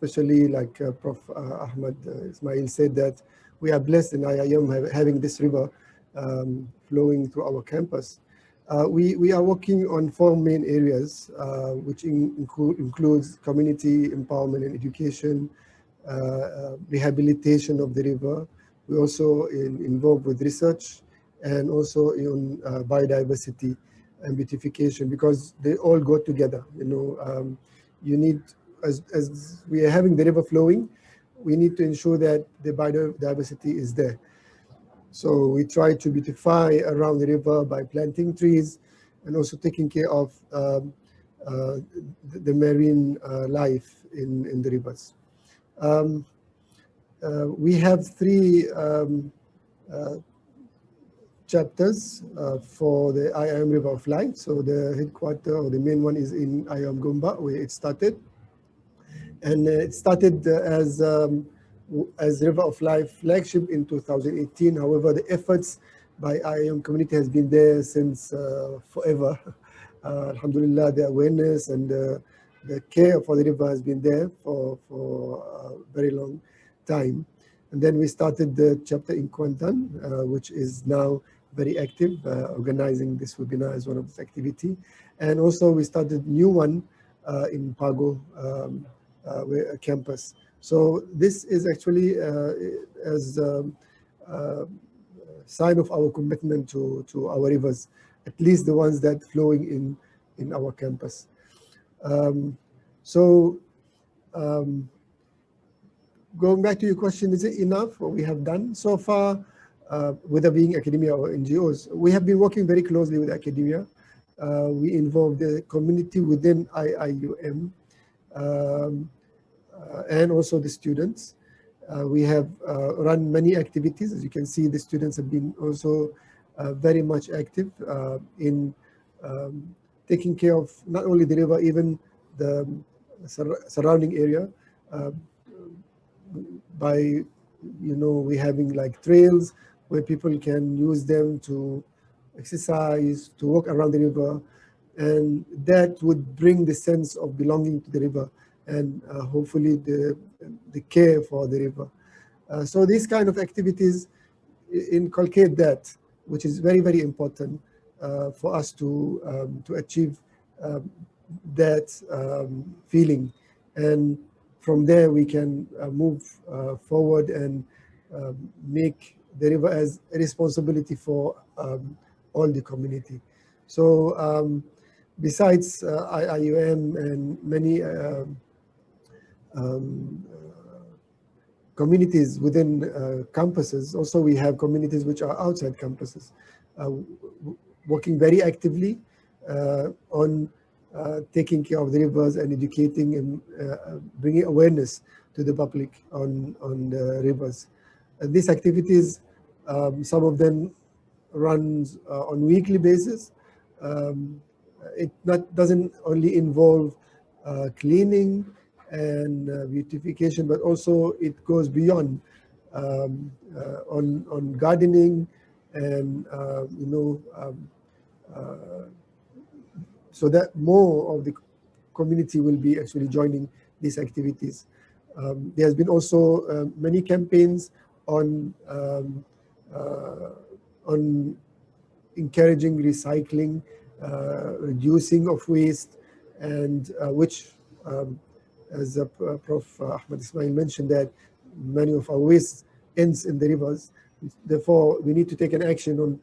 especially like Prof. Ahmad Ismail said, that we are blessed in IIM having this river flowing through our campus. We are working on 4 main areas, which includes community empowerment and education, rehabilitation of the river. We also involved with research and also in biodiversity and beautification, because they all go together. You need, as we are having the river flowing, we need to ensure that the biodiversity is there. So we try to beautify around the river by planting trees and also taking care of the marine life in the rivers. We have 3 chapters for the IIM River of Life. So the headquarters, or the main one, is in IIM Gomba, where it started. And it started as River of Life flagship in 2018. However, the efforts by IIM community has been there since forever. Alhamdulillah, the awareness and the care for the river has been there for a very long time. And then we started the chapter in Kuantan, which is now very active, organizing this webinar as one of its activity. And also we started new one in Pago campus. So this is actually as a sign of our commitment to our rivers, at least the ones that flowing in our campus. Going back to your question, is it enough what we have done so far, whether being academia or NGOs? We have been working very closely with academia. We involve the community within IIUM and also the students. We have run many activities. As you can see, the students have been also very much active in taking care of not only the river, even the surrounding area. By we having like trails where people can use them to exercise, to walk around the river, and that would bring the sense of belonging to the river and hopefully the care for the river. So these kind of activities inculcate that, which is very, very important for us to achieve that feeling. And from there, we can move forward and make the river as a responsibility for all the community. So besides IIUM and many communities within campuses, also we have communities which are outside campuses, working very actively on taking care of the rivers and educating and bringing awareness to the public on the rivers. And these activities, some of them runs on weekly basis. It doesn't only involve cleaning and beautification, but also it goes beyond on gardening and so that more of the community will be actually joining these activities. There has been also many campaigns on encouraging recycling, reducing of waste, and which, as Prof. Ahmad Ismail mentioned, that many of our waste ends in the rivers. Therefore, we need to take an action on,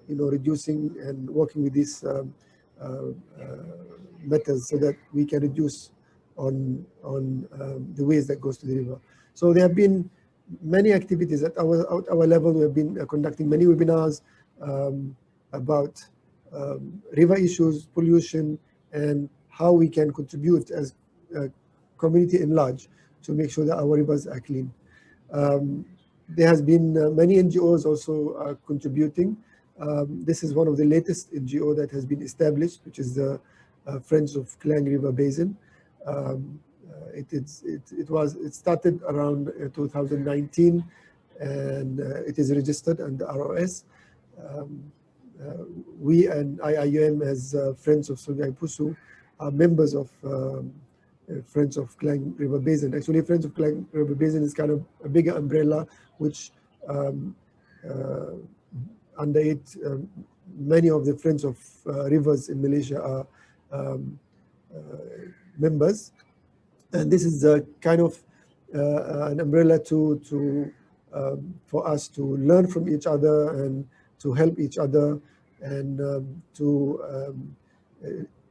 reducing and working with these methods so that we can reduce on the waste that goes to the river. So there have been many activities at our level. We have been conducting many webinars about river issues, pollution, and how we can contribute as a community in large to make sure that our rivers are clean. There has been many NGOs also contributing. This is one of the latest NGO that has been established, which is the Friends of Klang River Basin. It started around 2019, and it is registered under ROS. We and IIUM as Friends of Sungai Pusu are members of Friends of Klang River Basin. Actually, Friends of Klang River Basin is kind of a bigger umbrella, which under it, many of the Friends of Rivers in Malaysia are members. And this is a kind of an umbrella for us to learn from each other and to help each other and to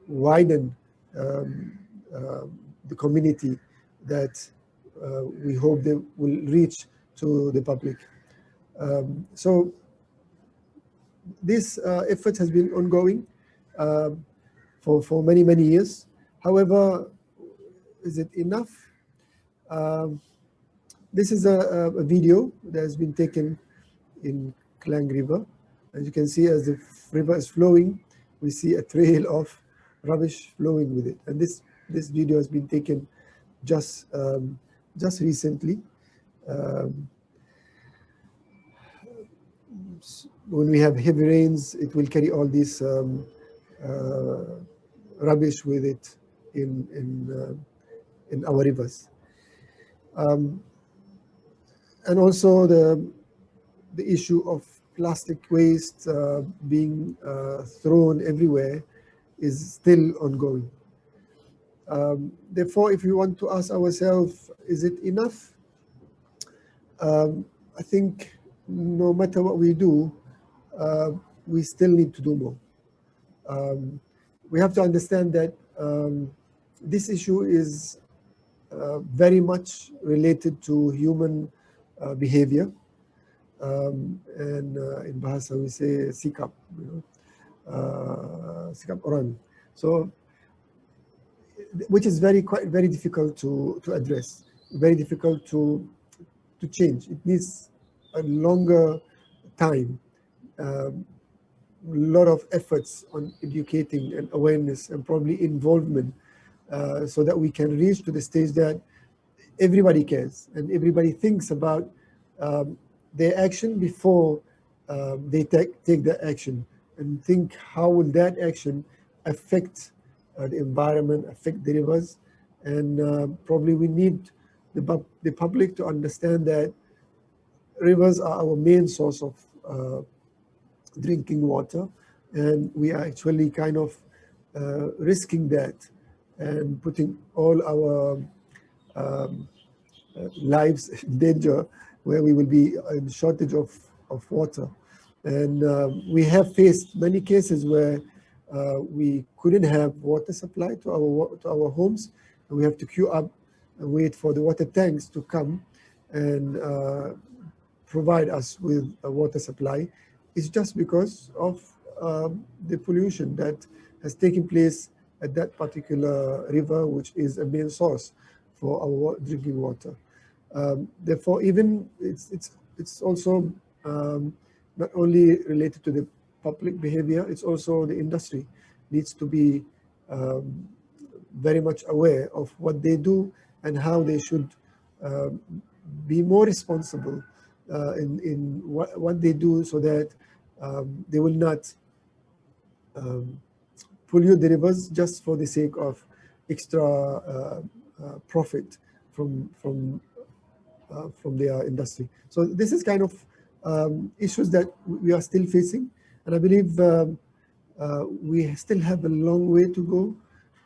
widen the community that we hope they will reach to the public. So this effort has been ongoing for many years. However, is it enough? This is a video that has been taken in Klang River. As you can see, as the river is flowing, we see a trail of rubbish flowing with it. And this video has been taken just recently. When we have heavy rains, it will carry all this rubbish with it in our rivers. And also the issue of plastic waste being thrown everywhere is still ongoing. Therefore, if we want to ask ourselves, is it enough? I think no matter what we do, we still need to do more. We have to understand that this issue is very much related to human behavior. And in Bahasa we say sikap, sikap orang. So, which is very difficult to address, very difficult to change. It needs a longer time, a lot of efforts on educating and awareness and probably involvement, so that we can reach to the stage that everybody cares and everybody thinks about their action before they take the action, and think how will that action affect the environment, affect the rivers. And probably we need the public to understand that rivers are our main source of drinking water, and we are actually kind of risking that and putting all our lives in danger, where we will be in shortage of water. And we have faced many cases where we couldn't have water supply to our homes, and we have to queue up and wait for the water tanks to come and provide us with a water supply. It's just because of the pollution that has taken place at that particular river, which is a main source for our drinking water. Therefore, even it's also not only related to the public behavior, it's also the industry needs to be very much aware of what they do and how they should be more responsible in what they do, so that they will not pollute the rivers just for the sake of extra profit from their industry. So this is kind of issues that we are still facing, and I believe we still have a long way to go,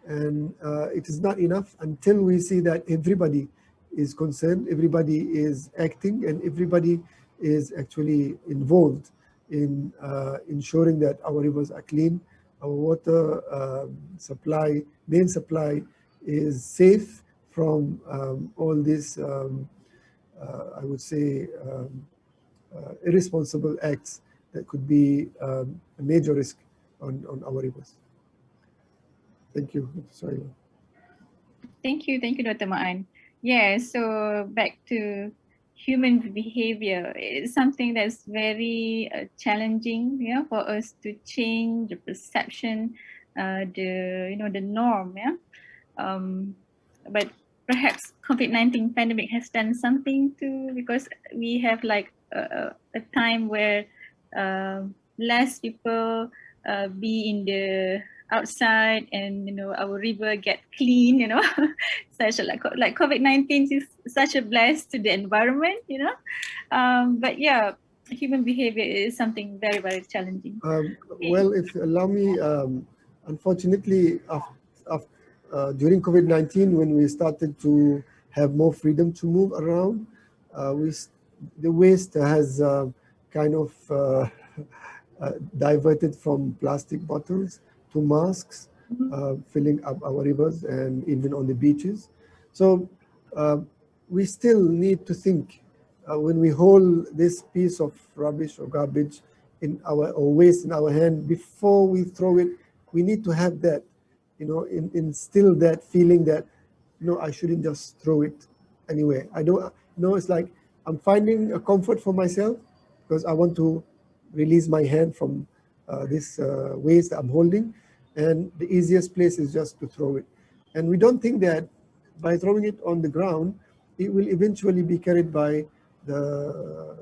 and it is not enough until we see that everybody is concerned, everybody is acting, and everybody is actually involved in ensuring that our rivers are clean, our water supply, main supply, is safe from all this, I would say, irresponsible acts that could be a major risk on our rivers. Thank you. Sorry. Thank you, Dr. Ma'an. Yeah, so back to human behavior. It's something that's very challenging, for us to change the perception, the norm, but perhaps COVID-19 pandemic has done something too, because we have like a time where less people be in the outside and our river get clean, such like COVID-19 is such a bless to the environment, but yeah, human behavior is something very, very challenging. Well, if you allow me, unfortunately, during COVID-19, when we started to have more freedom to move around, the waste has kind of diverted from plastic bottles to masks, filling up our rivers and even on the beaches. So we still need to think when we hold this piece of rubbish or garbage or waste in our hand, before we throw it, we need to have that, instill that feeling that, I shouldn't just throw it anywhere. I don't, it's like I'm finding a comfort for myself because I want to release my hand from this waste that I'm holding. And the easiest place is just to throw it. And we don't think that by throwing it on the ground, it will eventually be carried by the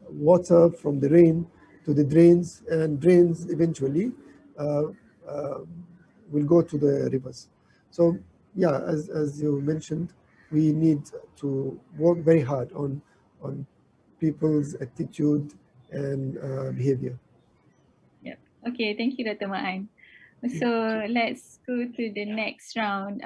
water from the rain to the drains, and drains eventually uh, uh, will go to the rivers. So yeah, as you mentioned, we need to work very hard on people's attitude and behavior. Yeah. Okay, thank you, Dr. Ma'an. So let's go to the next round.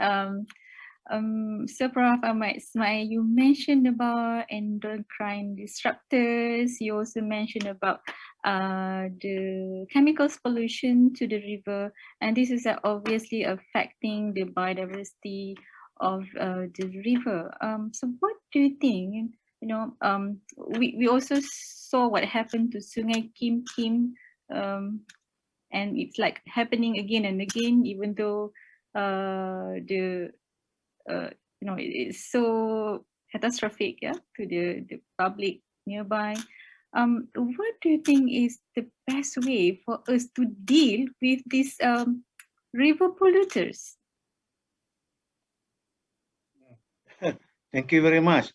So Prof. Ahmad Ismail, you mentioned about endocrine disruptors. You also mentioned about the chemicals pollution to the river, and this is obviously affecting the biodiversity of the river. So what do you think? We also saw what happened to Sungai Kim Kim, and it's like happening again and again, even though it's so catastrophic, yeah, to the public nearby. What do you think is the best way for us to deal with these river polluters? Thank you very much.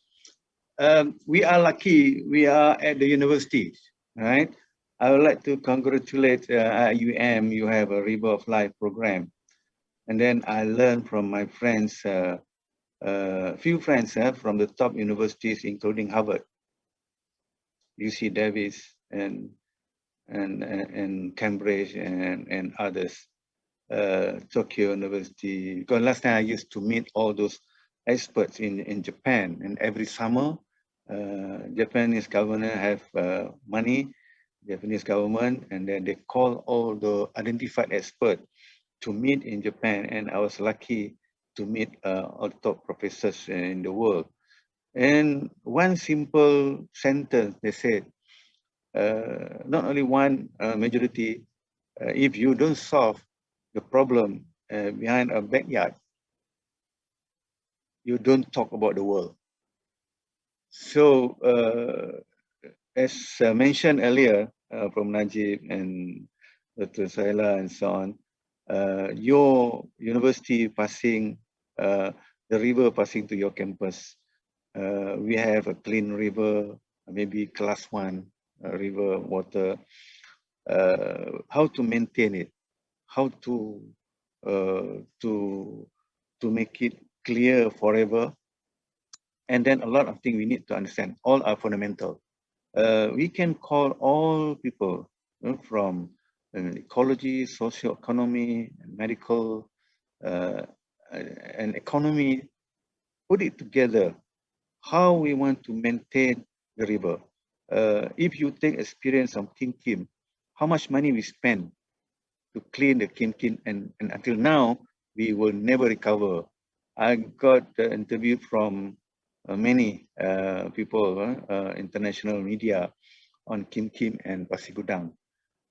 We are lucky we are at the universities, right? I would like to congratulate IUM, you have a River of Life program. And then I learned from my friends, few friends from the top universities, including Harvard, UC Davis, and Cambridge, and others, Tokyo University. Because last time I used to meet all those experts in Japan, and every summer, Japanese government have money, Japanese government, and then they call all the identified experts to meet in Japan, and I was lucky to meet all top professors in the world. And one simple sentence they said, not only one majority, if you don't solve the problem behind a backyard, you don't talk about the world. So as mentioned earlier from Najib and Dr. Saila and so on, your university passing, the river passing to your campus, we have a clean river, maybe class 1 river water. How to maintain it, how to make it clear forever, and then a lot of things we need to understand. All are fundamental. We can call all people from ecology, socio-economy, medical, and economy, put it together, how we want to maintain the river. If you take experience of Kim Kim, how much money we spend to clean the Kim Kim, and until now, we will never recover. I got the interview from many people, international media, on Kim Kim and Pasigudang.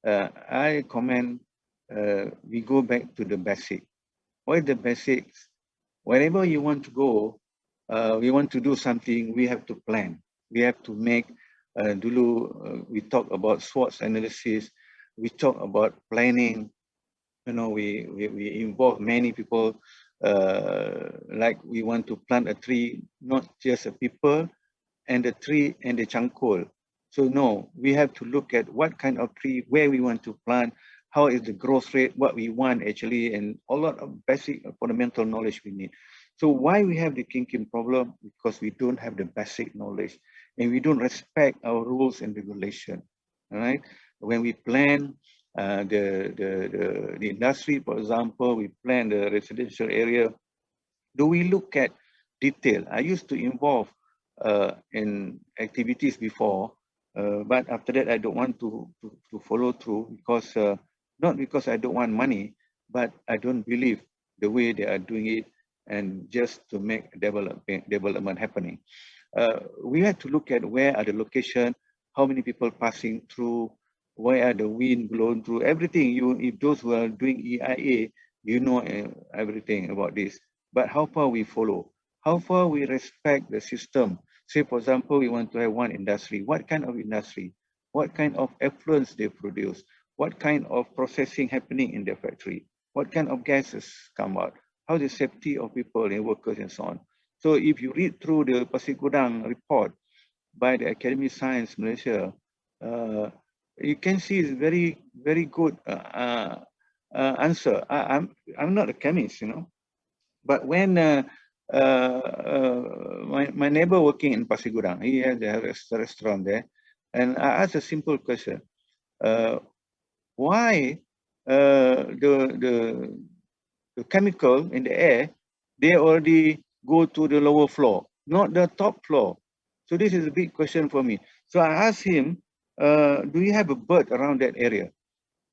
I comment, we go back to the basic. What is the basics? Wherever you want to go, we want to do something, we have to plan. We have to make, we talk about SWOT analysis, we talk about planning. We involve many people, like we want to plant a tree, not just a people and the tree and the changkul. So no, we have to look at what kind of tree, where we want to plant, how is the growth rate, what we want actually, and a lot of basic fundamental knowledge we need. So why we have the Kim problem? Because we don't have the basic knowledge and we don't respect our rules and regulation. All right. When we plan the industry, for example, we plan the residential area. Do we look at detail? I used to involve in activities before, but after that I don't want to follow through because not because I don't want money, but I don't believe the way they are doing it, and just to make development happening. We have to look at where are the location, how many people passing through, where are the wind blowing through, everything. If those who are doing EIA, you know everything about this. But how far we follow, how far we respect the system. Say, for example, we want to have one industry. What kind of industry? What kind of effluents they produce? What kind of processing happening in their factory? What kind of gases come out? How the safety of people and workers and so on. So if you read through the Pasir Gudang report by the Academy Science Malaysia, you can see it's very good answer. I'm not a chemist, you know, but when my neighbor working in Pasir Gudang, he has a restaurant there, and I asked a simple question: why the chemical in the air, they already go to the lower floor, not the top floor? So this is a big question for me. So I asked him, do you have a bird around that area?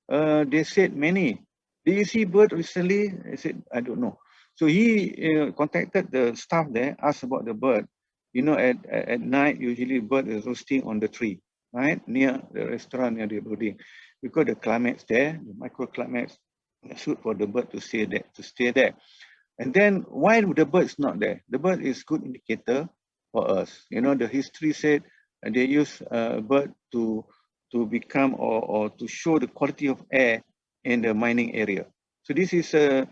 They said many. Did you see bird recently? I said, I don't know. So he contacted the staff there, asked about the bird. You know, at night, usually bird is roosting on the tree, right? Near the restaurant, near the building. Because the climate's there, the microclimates, suit for the bird to stay there. And then why the bird is not there? The bird is good indicator for us. You know, the history said they use bird to become or to show the quality of air in the mining area. So this is a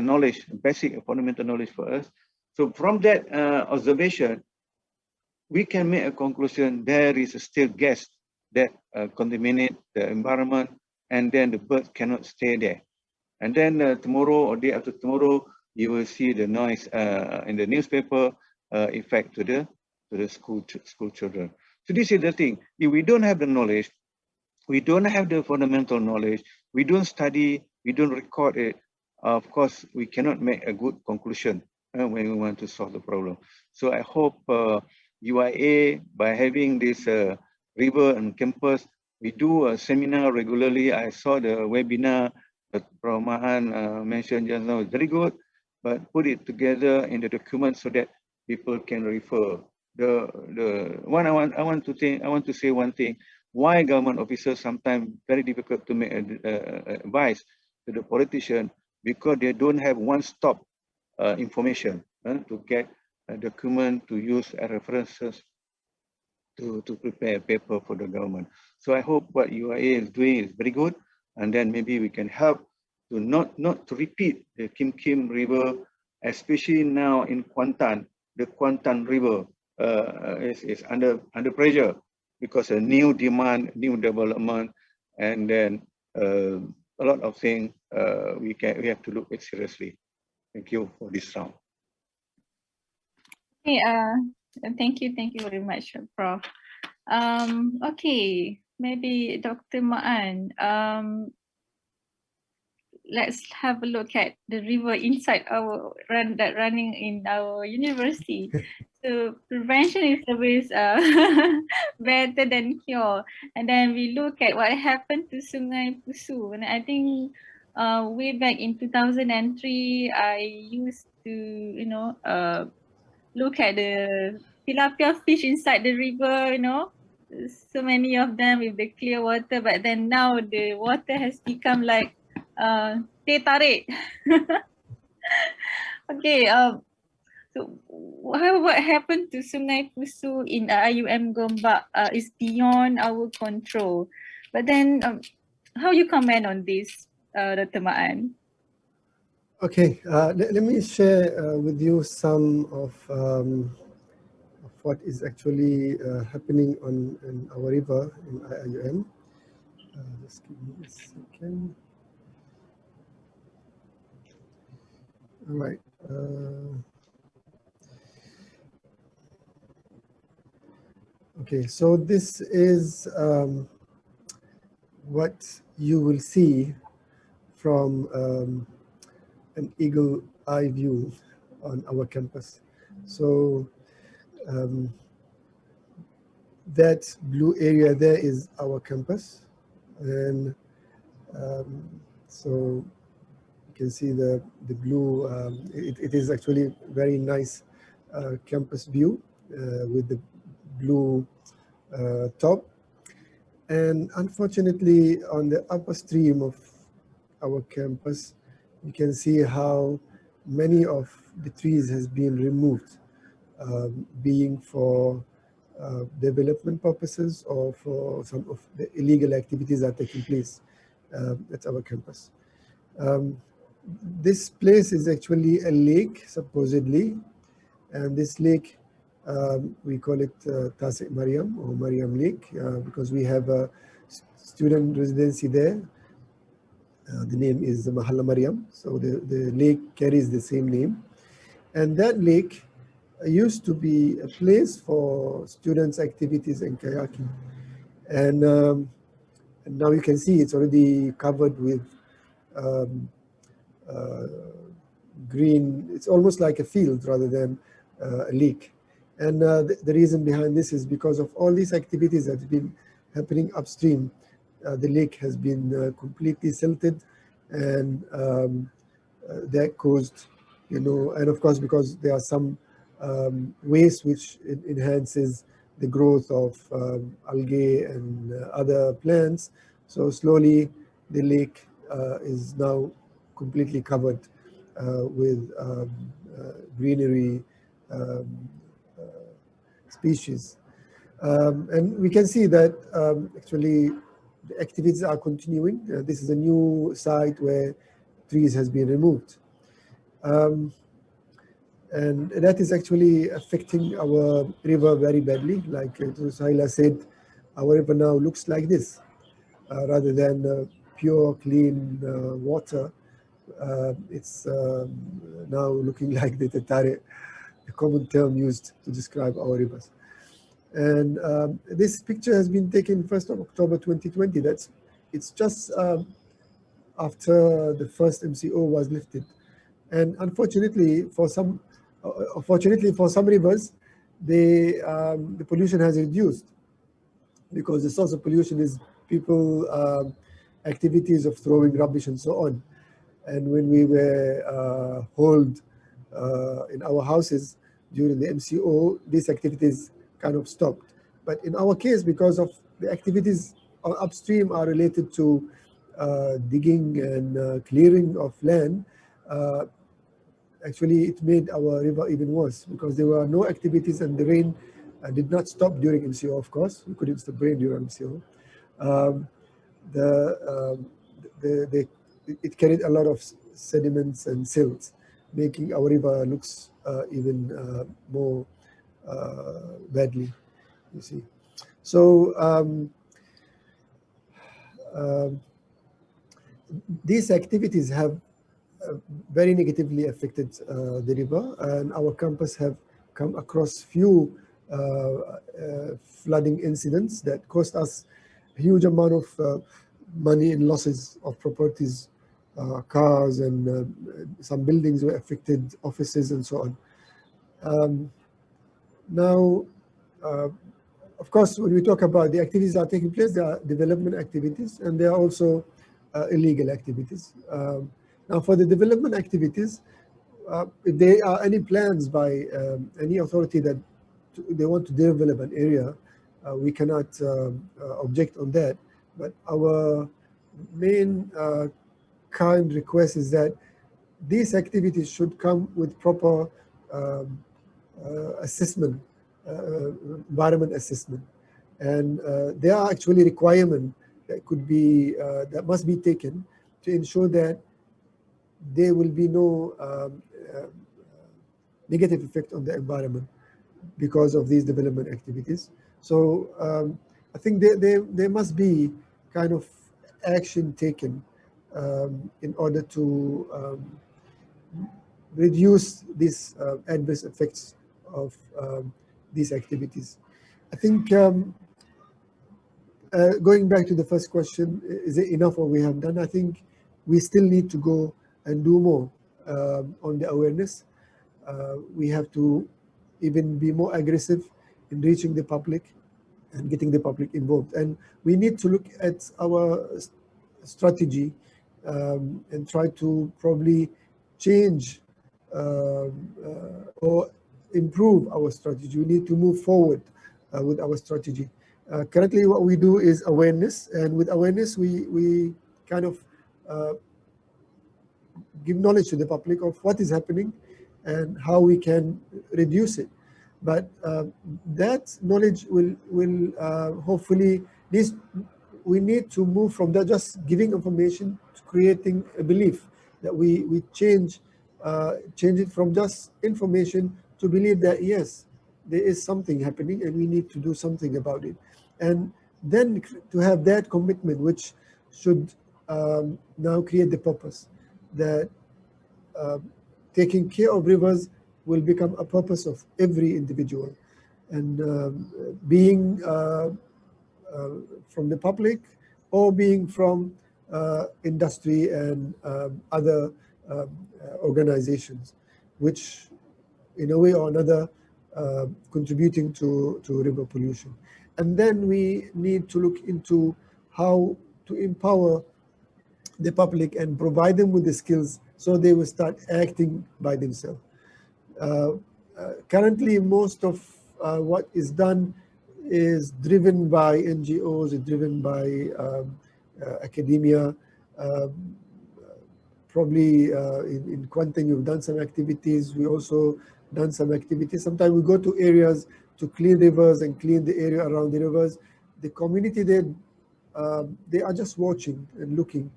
knowledge, basic fundamental knowledge for us. So from that observation, we can make a conclusion there is still gas that contaminate the environment, and then the bird cannot stay there. And then tomorrow or day after tomorrow, you will see the noise in the newspaper effect to the school children. So this is the thing. If we don't have the knowledge, we don't have the fundamental knowledge, we don't study, we don't record it, of course, we cannot make a good conclusion when we want to solve the problem. So I hope UIA, by having this river and campus, we do a seminar regularly. I saw the webinar that Prof. Mahan mentioned just now, is very good, but put it together in the document so that people can refer. The one I want to say one thing. Why government officers sometimes very difficult to make advice to the politician, because they don't have one-stop information to get a document to use as references to prepare a paper for the government. So I hope what UIA is doing is very good, and then maybe we can help to not to repeat the Kim River, especially now in Kuantan. The Kuantan River is under pressure because a new demand, new development, and then a lot of things we have to look at seriously. Thank you for this round. Okay, thank you very much, Prof. Okay, maybe Dr. Maan, let's have a look at the river inside our running in our university. So prevention is always better than cure. And then we look at what happened to Sungai Pusu. And I think way back in 2003, I used to, you know, look at the tilapia fish inside the river, you know, so many of them with the clear water, but then now the water has become like teh tarik. Okay, so what happened to Sungai Pusu in IUM Gombak is beyond our control. But then, how you comment on this, Dr. Maan? Okay, let me share with you some of what is actually happening in our river in IUM. Just give me a second. All right. Okay, so this is what you will see from an eagle eye view on our campus. So that blue area there is our campus, and so you can see the blue. It is actually very nice campus view with the blue top. And unfortunately, on the upper stream of our campus, you can see how many of the trees has been removed, being for development purposes or for some of the illegal activities that are taking place at our campus. This place is actually a lake, supposedly, and this lake, we call it Tasik Mariam or Mariam Lake because we have a student residency there. The name is Mahalla Mariam, so the lake carries the same name. And that lake used to be a place for students' activities and kayaking. And now you can see it's already covered with green. It's almost like a field rather than a lake. And the reason behind this is because of all these activities that have been happening upstream. The lake has been completely silted, and that caused, and of course because there are some waste which enhances the growth of algae and other plants. So slowly the lake is now completely covered with greenery species. And we can see that actually the activities are continuing. This is a new site where trees has been removed. And that is actually affecting our river very badly. Like Suhaila said, our river now looks like this, rather than pure, clean water. It's now looking like the Tatare, the common term used to describe our rivers. And this picture has been taken 1st of October 2020. It's just after the first MCO was lifted. And unfortunately for some rivers, the pollution has reduced because the source of pollution is people activities of throwing rubbish and so on. And when we were holed in our houses during the MCO, these activities kind of stopped. But in our case, because of the activities upstream are related to digging and clearing of land, actually it made our river even worse because there were no activities and the rain did not stop during MCO, of course. We couldn't stop rain during MCO. It carried a lot of sediments and silts, making our river looks even more badly, you see. So these activities have very negatively affected the river, and our campus have come across few flooding incidents that cost us a huge amount of money in losses of properties, cars, and some buildings were affected, offices and so on. Now, of course, when we talk about the activities that are taking place, there are development activities and there are also illegal activities. Now, for the development activities, if there are any plans by any authority that they want to develop an area, we cannot object on that. But our main kind request is that these activities should come with proper assessment, environment assessment. And there are actually requirements that could be, that must be taken to ensure that there will be no negative effect on the environment because of these development activities. So I think there must be kind of action taken in order to reduce these adverse effects of these activities. I think going back to the first question, is it enough what we have done? I think we still need to go and do more on the awareness. We have to even be more aggressive in reaching the public and getting the public involved. And we need to look at our strategy and try to probably change or improve our strategy. We need to move forward with our strategy. Currently, what we do is awareness, and with awareness, we kind of give knowledge to the public of what is happening and how we can reduce it. But that knowledge will hopefully, we need to move from that just giving information to creating a belief, that we change it from just information to believe that yes, there is something happening and we need to do something about it. And then to have that commitment, which should now create the purpose that taking care of rivers will become a purpose of every individual. And being from the public or being from industry and other organizations, which in a way or another contributing to river pollution. And then we need to look into how to empower the public and provide them with the skills so they will start acting by themselves. Currently, most of what is done is driven by NGOs, is driven by academia. Probably in Kuantan, you've done some activities. We also done some activities. Sometimes we go to areas to clean rivers and clean the area around the rivers. The community there, they are just watching and looking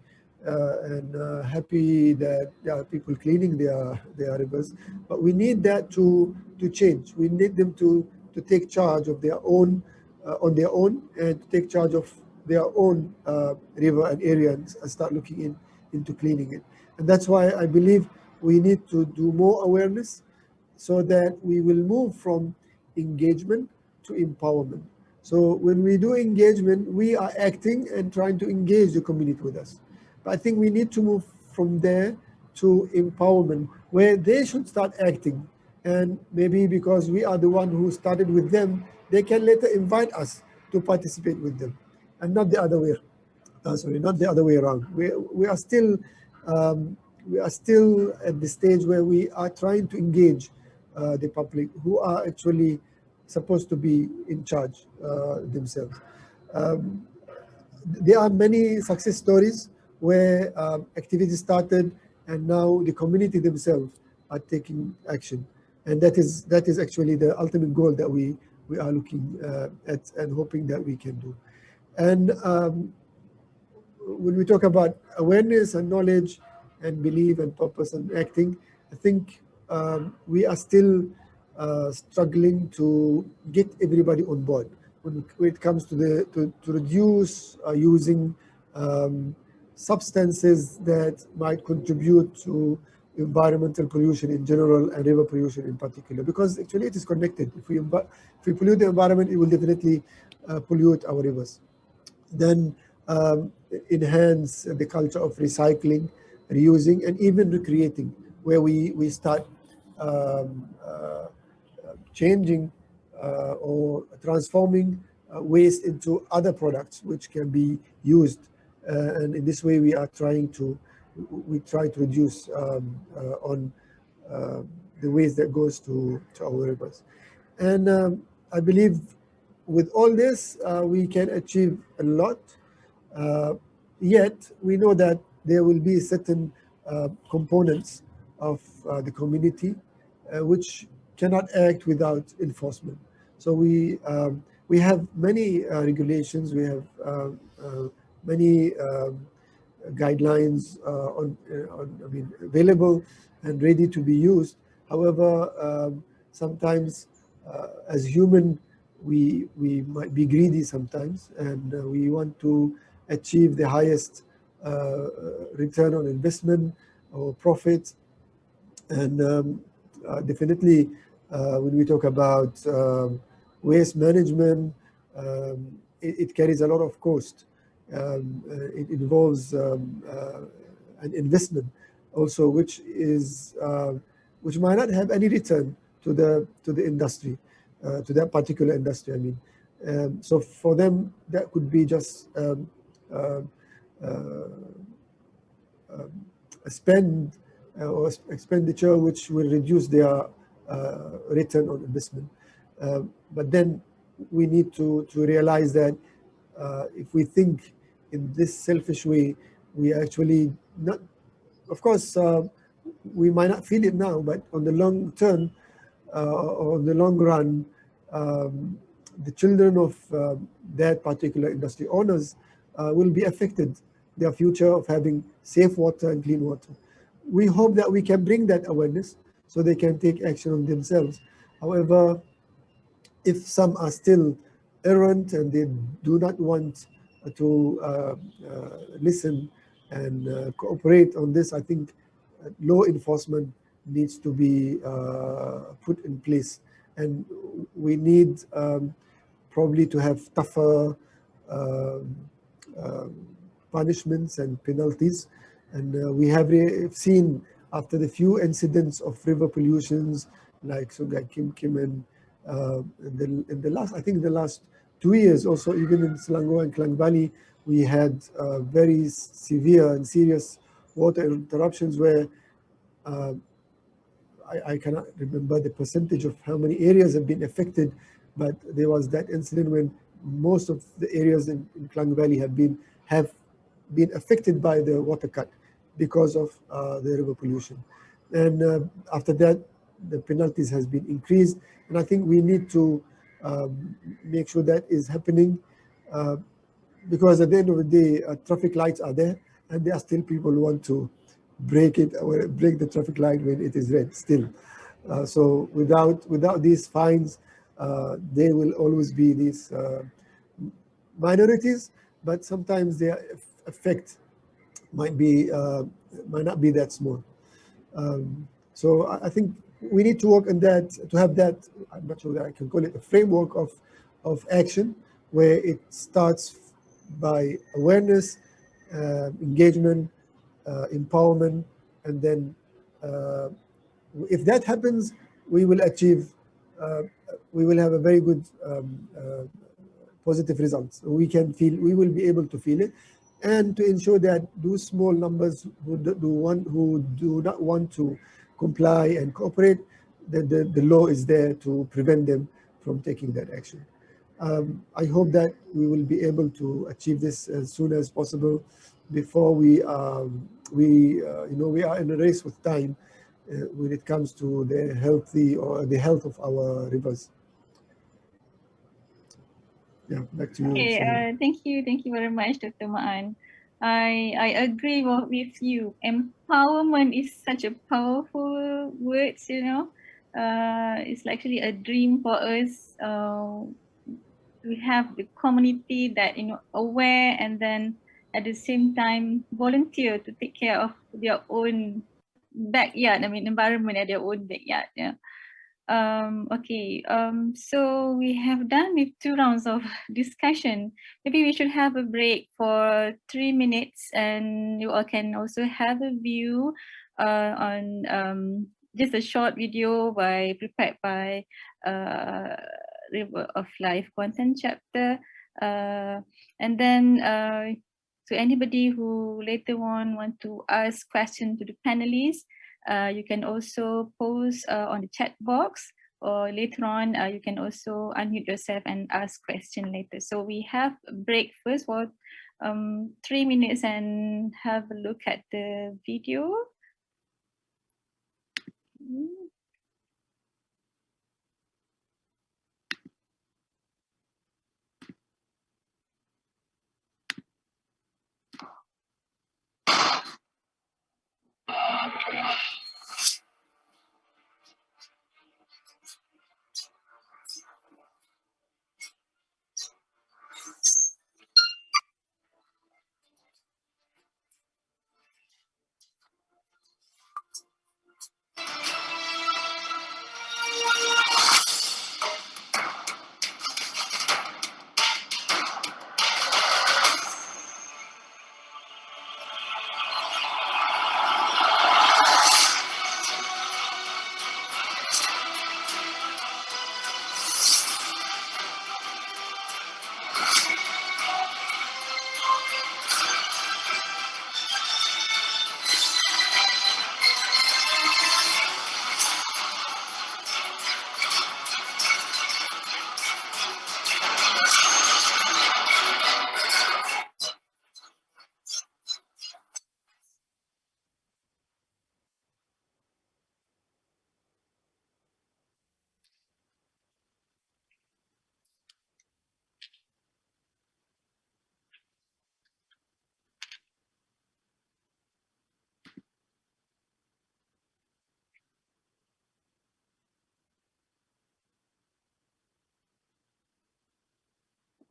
and happy that there are people cleaning their rivers. But we need that to change. We need them to take charge of their own on their own and to take charge of their own river and area and start looking into cleaning it. And that's why I believe we need to do more awareness so that we will move from engagement to empowerment. So when we do engagement, we are acting and trying to engage the community with us. But I think we need to move from there to empowerment, where they should start acting. And maybe because we are the one who started with them, they can later invite us to participate with them, and not the other way. Not the other way around. We are still at the stage where we are trying to engage the public, who are actually supposed to be in charge themselves. There are many success stories where activities started and now the community themselves are taking action, and that is actually the ultimate goal that we are looking at and hoping that we can do. And when we talk about awareness and knowledge and belief and purpose and acting, I think we are still struggling to get everybody on board when it comes to reduce using substances that might contribute to environmental pollution in general and river pollution in particular, because actually it is connected. If we pollute the environment, it will definitely pollute our rivers. Then enhance the culture of recycling, reusing, and even recreating, where we start changing or transforming waste into other products which can be used. And in this way, we try to reduce on the waste that goes to our rivers. And I believe with all this, we can achieve a lot. Yet we know that there will be certain components of the community which cannot act without enforcement. So we have many regulations. We have many guidelines available and ready to be used. However, sometimes as human, we might be greedy sometimes, and we want to achieve the highest return on investment or profit. And definitely, when we talk about waste management, it carries a lot of cost. It involves an investment also, which might not have any return to the industry, to that particular industry. I mean, so for them, that could be just uh, a spend or expenditure which will reduce their return on investment. But then we need to realize that if we think in this selfish way, we actually not, of course, we might not feel it now, but on the long term, or on the long run, the children of that particular industry owners will be affected, their future of having safe water and clean water. We hope that we can bring that awareness so they can take action on themselves. However, if some are still errant and they do not want to listen and cooperate on this, I think law enforcement needs to be put in place. And we need probably to have tougher punishments and penalties. And we have seen after the few incidents of river pollutions like Sungai Kim Kim and in the last, I think the last 2 years also, even in Selangor and Klang Valley, we had very severe and serious water interruptions where I cannot remember the percentage of how many areas have been affected, but there was that incident when most of the areas in Klang Valley have been affected by the water cut because of the river pollution. And after that, the penalties has been increased, and I think we need to make sure that is happening, because at the end of the day, traffic lights are there, and there are still people who want to break the traffic light when it is red still. So without these fines, there will always be these minorities, but sometimes their effect might not be that small. So I think we need to work on that, to have that, I'm not sure that I can call it a framework of action, where it starts by awareness, engagement, empowerment, and then if that happens, we will achieve, we will have a very good positive results. We will be able to feel it, and to ensure that those small numbers who do not want to comply and cooperate, the law is there to prevent them from taking that action. I hope that we will be able to achieve this as soon as possible before we are in a race with time when it comes to the health of our rivers. Yeah, back to you. Okay, thank you very much, Dr. Maan. I agree with you. Empowerment is such a powerful word, you know. It's actually a dream for us. We have the community that, you know, aware, and then at the same time volunteer to take care of their own backyard. I mean, environment at their own backyard. Yeah. Okay, so we have done with 2 rounds of discussion. Maybe we should have a break for 3 minutes, and you all can also have a view on just a short video prepared by River of Life content chapter. And then to anybody who later on want to ask questions to the panelists, you can also post on the chat box, or later on you can also unmute yourself and ask question later. So we have a break first for 3 minutes and have a look at the video.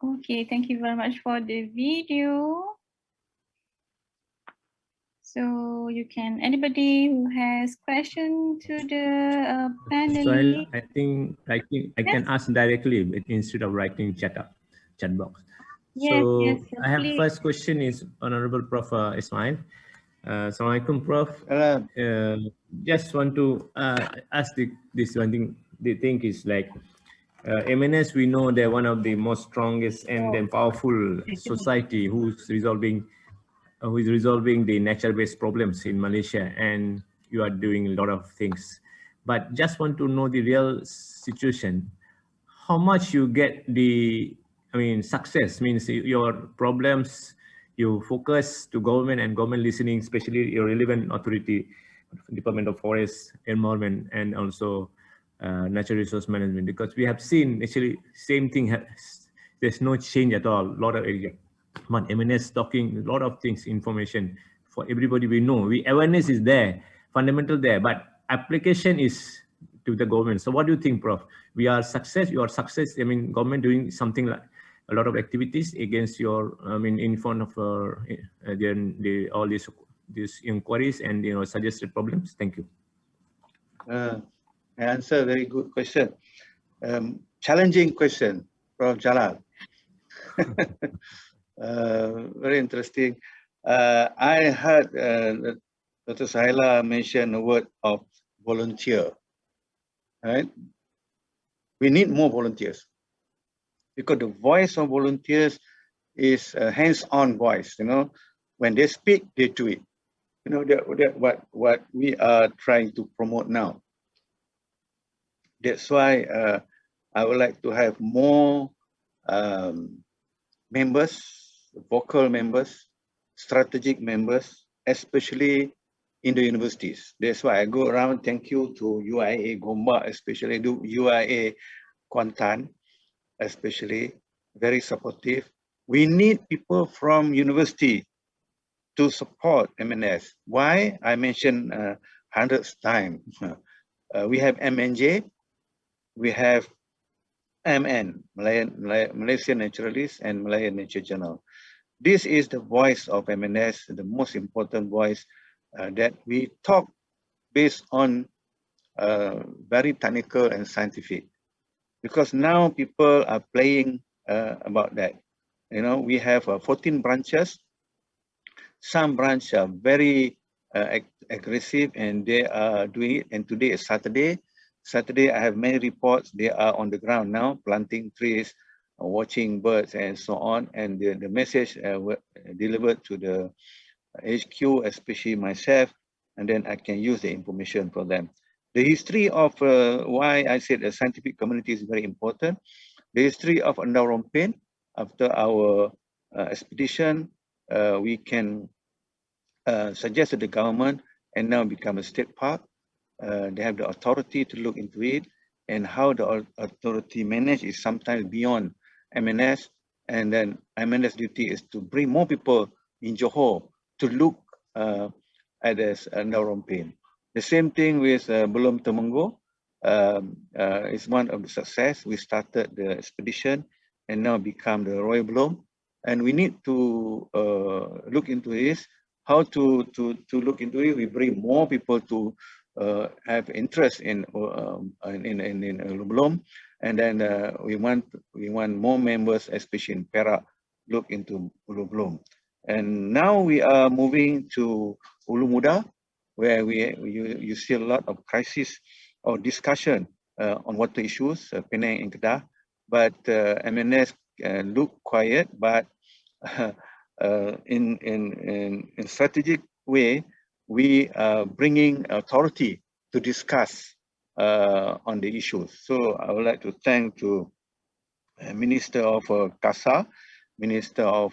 Okay, thank you very much for the video. So you can, anybody who has question to the So panelists? I think I can Yes. ask directly instead of writing chat box. Yes, yes, So I have please. first question is Honorable Prof. Ismail. Assalamualaikum, Prof. Just want to ask this one thing. The thing is like MNS, we know they're one of the most strongest and then powerful society who is resolving the nature-based problems in Malaysia, and you are doing a lot of things. But just want to know the real situation. How much you get the, success means your problems, you focus to government and government listening, especially your relevant authority, Department of Forest, Environment, and also Natural Resource Management, because we have seen actually same thing, there's no change at all, a lot of area. But MNS talking a lot of things, information for everybody we know. Awareness is there, fundamental there, but application is to the government. So what do you think, Prof? You are success, government doing something like a lot of activities against your, in front of all these inquiries and suggested problems. Thank you. I answer very good question. Challenging question, Prof. Jalal. Very interesting. I heard Dr. Sahila mention the word of volunteer. Right? We need more volunteers because the voice of volunteers is a hands-on voice. When they speak, they do it. That what we are trying to promote now. That's why I would like to have more members, vocal members, strategic members, especially in the universities. That's why I go around. Thank you to UIA Gombak, especially UIA Kuantan, especially very supportive. We need people from university to support MNS. Why? I mentioned hundreds times. We have MNJ, we have MN, Malaysian Naturalist, and Malayan Nature Journal. This is the voice of MNS, the most important voice that we talk based on very technical and scientific. Because now people are playing about that. We have 14 branches. Some branches are very aggressive and they are doing it. And today is Saturday. Saturday, I have many reports. They are on the ground now, planting trees, watching birds, and so on. And the message were delivered to the HQ, especially myself, and then I can use the information for them. The history of why I said the scientific community is very important. The history of Nrm, after our expedition, we can suggest to the government and now become a state park. They have the authority to look into it, and how the authority manage is sometimes beyond MNS. And then MNS duty is to bring more people in Johor to look at this Nrm. The same thing with Belum Temenggung. It's one of the success. We started the expedition and now become the Royal Belum. And we need to look into this. How to look into it? We bring more people to have interest in Belum, and then we want more members, especially in Perak, look into Belum. And now we are moving to Ulu Muda, where you see a lot of crisis or discussion on water issues, Penang and Kedah. But MNS look quiet, but in strategic way, we are bringing authority to discuss on the issues. So I would like to thank to Minister of KASA, Minister of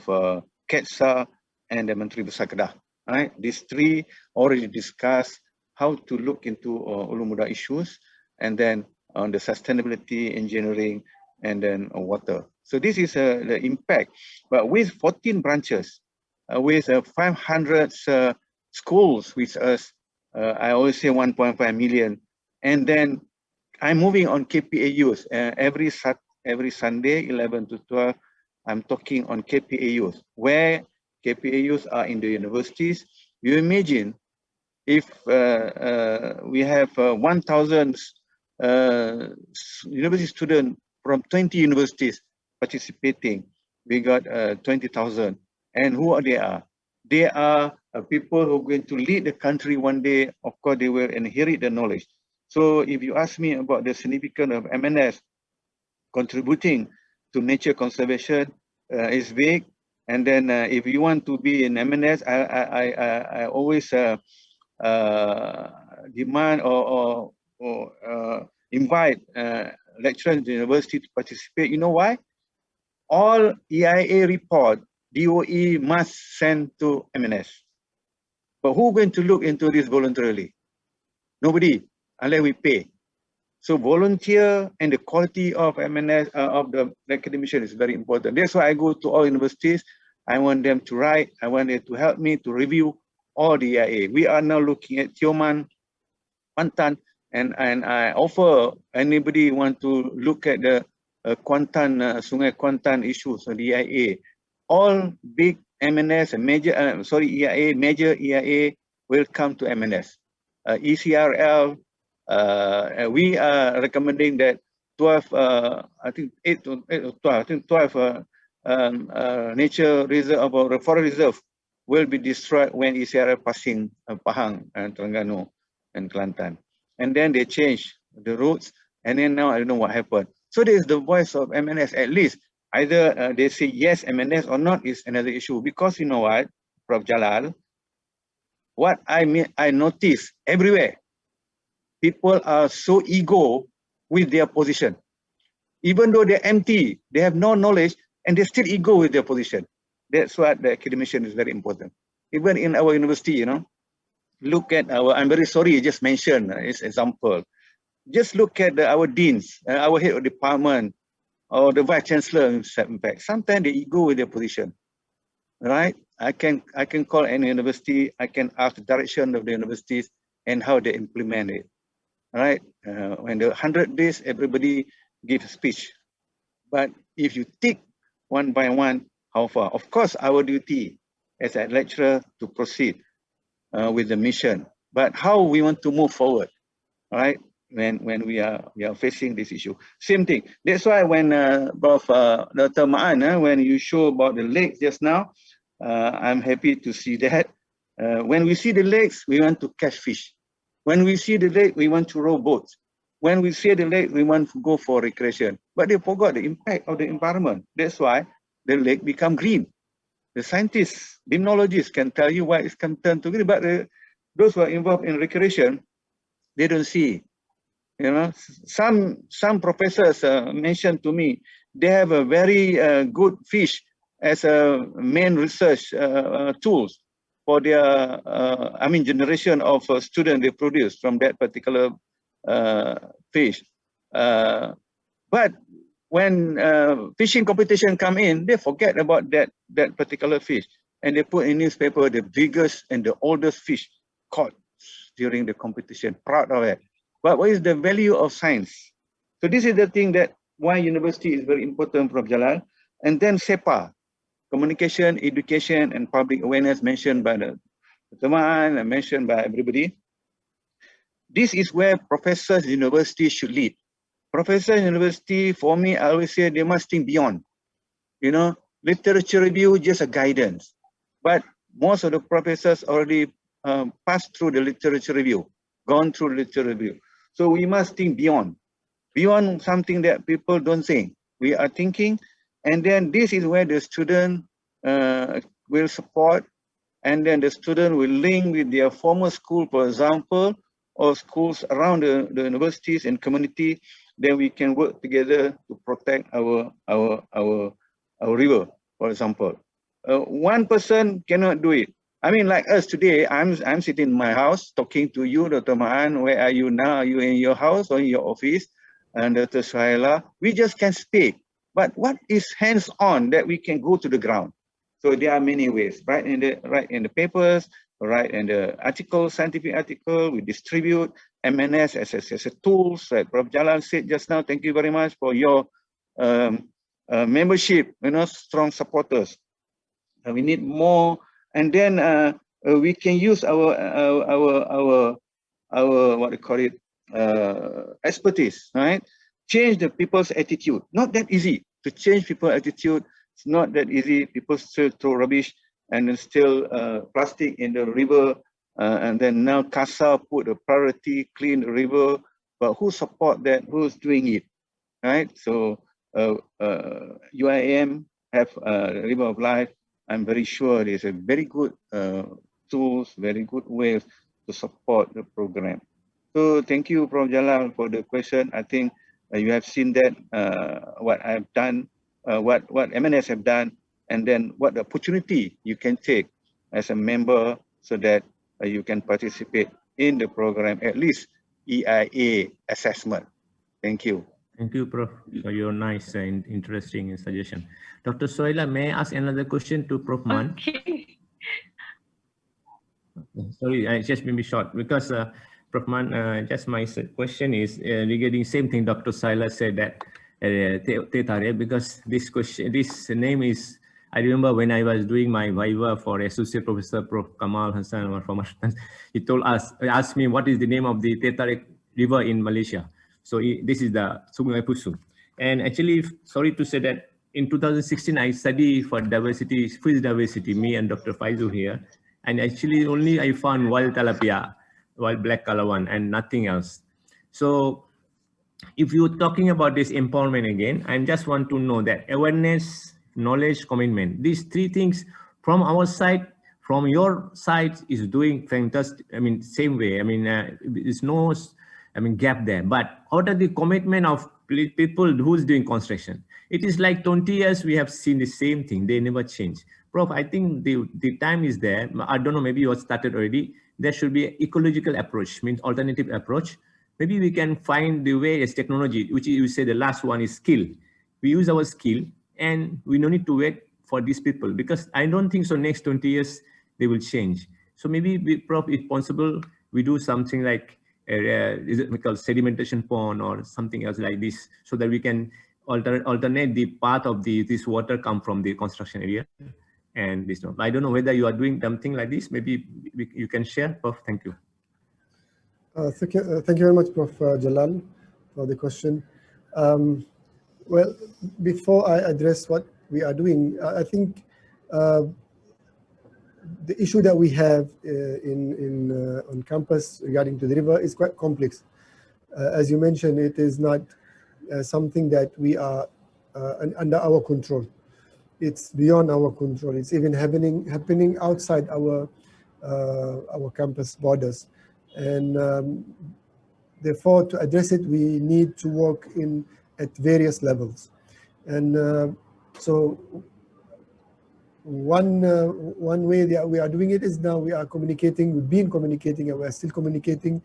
KETSA, and the Menteri Besar Kedah. Right? These three already discussed how to look into Ulu Muda issues, and then on the sustainability, engineering, and then water. So this is the impact. But with 14 branches, with 500 schools with us, I always say 1.5 million. And then I'm moving on KPAUs every Sunday, 11 to 12, I'm talking on KPAUs, where KPAUs are in the universities. You imagine if we have 1,000 university students from 20 universities participating, we got 20,000. And who are they are? They are people who are going to lead the country one day. Of course, they will inherit the knowledge. So if you ask me about the significance of MNS contributing to nature conservation, is big. And then if you want to be in MNS, I always demand or invite lecturers in the university to participate. You know why? All EIA report, DOE must send to MNS. But who going to look into this voluntarily? Nobody, unless we pay. So volunteer and the quality of MNS, of the academician is very important. That's why I go to all universities. I want them to write. I want them to help me to review all the EIA. We are now looking at Tioman, Kuantan, and I offer anybody want to look at the Kuantan, Sungai Kuantan issues on the EIA. All big MNS and major, EIA, major EIA will come to MNS. ECRL, we are recommending that 12, I think 8 or 12, I think 12 nature reserve or forest reserve will be destroyed when ECRL passing Pahang and Terengganu and Kelantan. And then they change the routes, and then now I don't know what happened. So there is the voice of MNS. At least either they say yes MNS or not is another issue, because you know what, Prof. Jalal, what I notice everywhere, people are so ego with their position. Even though they're empty, they have no knowledge, and they're still ego with their position. That's what the academician is very important. Even in our university, you know, look at our, I'm very sorry, just mention as example. Just look at our deans, our head of department, or the vice chancellor. In fact, sometimes they ego with their position, right? I can call any university. I can ask the direction of the universities and how they implement it, right? When the 100 days, everybody gives a speech, but if you tick one by one, how far? Of course, our duty as a lecturer to proceed with the mission, but how we want to move forward, right? When we are facing this issue, same thing. That's why when Prof. Dr. Ma'an, when you show about the lakes just now, I'm happy to see that. When we see the lakes, we want to catch fish. When we see the lake, we want to row boats. When we see the lake, we want to go for recreation. But they forgot the impact of the environment. That's why the lake become green. The scientists, limnologists can tell you why it's can turn to green, but those who are involved in recreation, they don't see. You know, some professors mentioned to me they have a very good fish as a main research tools for their generation of students they produce from that particular fish. But when fishing competition come in, they forget about that particular fish, and they put in newspaper the biggest and the oldest fish caught during the competition. Proud of it. But what is the value of science? So this is the thing that why university is very important, Prof. Jalal. And then SEPA, communication, education, and public awareness, mentioned by the teman and mentioned by everybody. This is where professors university should lead. Professors university, for me, I always say they must think beyond. You know, literature review just a guidance, but most of the professors already passed through the literature review, gone through literature review. So we must think beyond something that people don't think. We are thinking, and then this is where the student will support, and then the student will link with their former school, for example, or schools around the universities and community. Then we can work together to protect our river, for example. One person cannot do it. I mean, like us today, I'm sitting in my house talking to you, Dr. Ma'an. Where are you now? Are you in your house or in your office? And Dr. Suhaila, we just can speak. But what is hands-on that we can go to the ground? So there are many ways, right? In the papers, right? In the article, scientific article, we distribute MNS as a tools, like Prof. Jalal said just now. Thank you very much for your membership, strong supporters. We need more, and then we can use our what do you call it, expertise, right? Change the people's attitude. Not that easy to change people's attitude. It's not that easy. People still throw rubbish and then still plastic in the river, and then now CASA put a priority, clean the river, but who support that? Who's doing it, right? So UIM have River of Life. I'm very sure there's a very good tools, very good ways to support the program. So thank you, Prof. Jalal, for the question. I think you have seen that what I've done, what MNS have done, and then what the opportunity you can take as a member so that you can participate in the program, at least EIA assessment. Thank you. Thank you, Prof, for your nice and interesting suggestion. Dr. Soila, may I ask another question to Prof. Man? Okay. Sorry, I just maybe short because Prof. Man, just my question is regarding same thing Dr. Soila said that Tetare, because this question, this name is, I remember when I was doing my viva for Associate Professor Prof. Kamal Hassan or from he asked me what is the name of the Tetare River in Malaysia. So this is the Sungai Pusu. And actually, sorry to say that in 2016, I studied for diversity, fish diversity, me and Dr. Faizu here. And actually only I found wild tilapia, wild black color one, and nothing else. So if you're talking about this empowerment again, I just want to know that awareness, knowledge, commitment, these three things from our side, from your side is doing fantastic. I mean, same way. I mean, there's no, gap there. But what are the commitment of people who's doing construction? It is like 20 years we have seen the same thing. They never change. Prof, I think the time is there. I don't know, maybe you started already. There should be an ecological approach, means alternative approach. Maybe we can find the way as technology, which you say the last one is skill. We use our skill and we don't need to wait for these people because I don't think so next 20 years they will change. So maybe Prof, if possible, we do something like is it called sedimentation pond or something else like this so that we can alternate the path of this water come from the construction area. And this one. I don't know whether you are doing something like this. Maybe you can share. Prof, thank you. Thank you very much, Prof. Jalal, for the question. Well, before I address what we are doing, I think the issue that we have on campus regarding to the river is quite complex. As you mentioned, it is not something that we are under our control. It's beyond our control. It's even happening outside our campus borders, and therefore to address it, we need to work at various levels. And so one way that we are doing it is now we are communicating. We've been communicating, and we are still communicating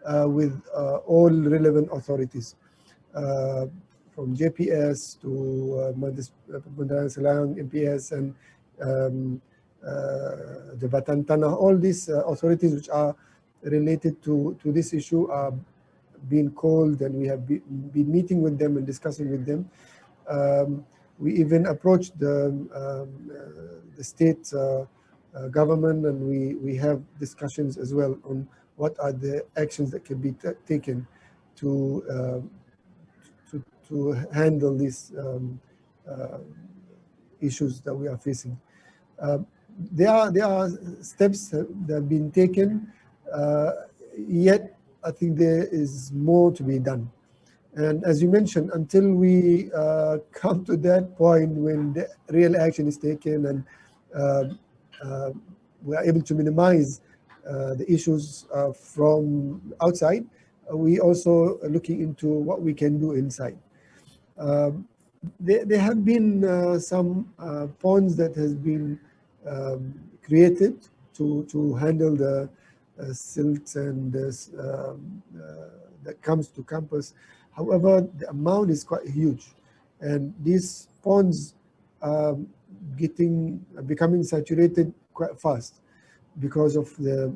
with all relevant authorities. From JPS to Bandaran Selang, MPS, and Jabatan Tanah, all these authorities which are related to this issue are being called, and we have been meeting with them and discussing with them. We even approached the state government, and we have discussions as well on what are the actions that can be taken to handle these issues that we are facing. There are steps that have been taken, yet I think there is more to be done. And as you mentioned, until we come to that point when the real action is taken and we are able to minimize the issues from outside, we also are looking into what we can do inside. There have been some ponds that has been created to handle the silt and that comes to campus. However, the amount is quite huge, and these ponds are becoming saturated quite fast because of the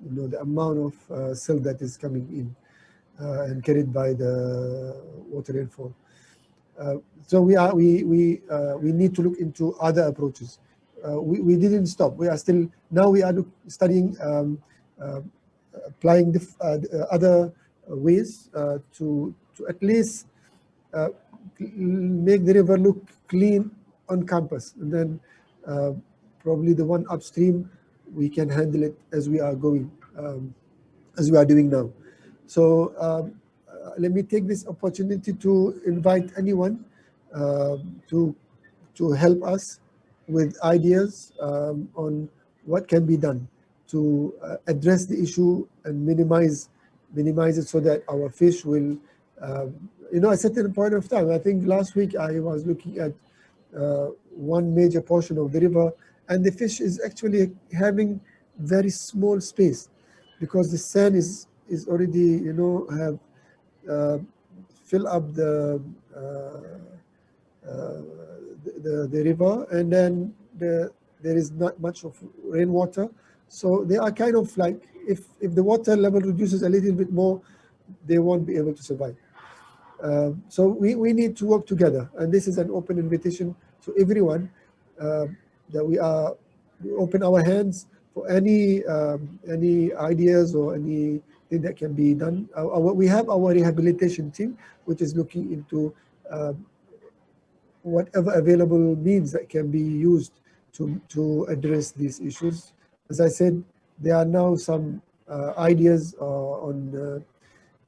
the amount of silt that is coming in and carried by the water rainfall. So we need to look into other approaches. We didn't stop. We are still now we are studying applying the other ways to at least make the river look clean on campus, and then probably the one upstream we can handle it as we are going, as we are doing now. So let me take this opportunity to invite anyone to help us with ideas on what can be done to address the issue and minimize it so that our fish will, at a certain point of time. I think last week I was looking at one major portion of the river, and the fish is actually having very small space because the sand is already have fill up the river, and then there is not much of rainwater, so they are kind of like, if the water level reduces a little bit more, they won't be able to survive. So we need to work together, and this is an open invitation to everyone that we open our hands for any ideas or anything that can be done. We have our rehabilitation team, which is looking into whatever available means that can be used to address these issues. As I said, there are now some ideas on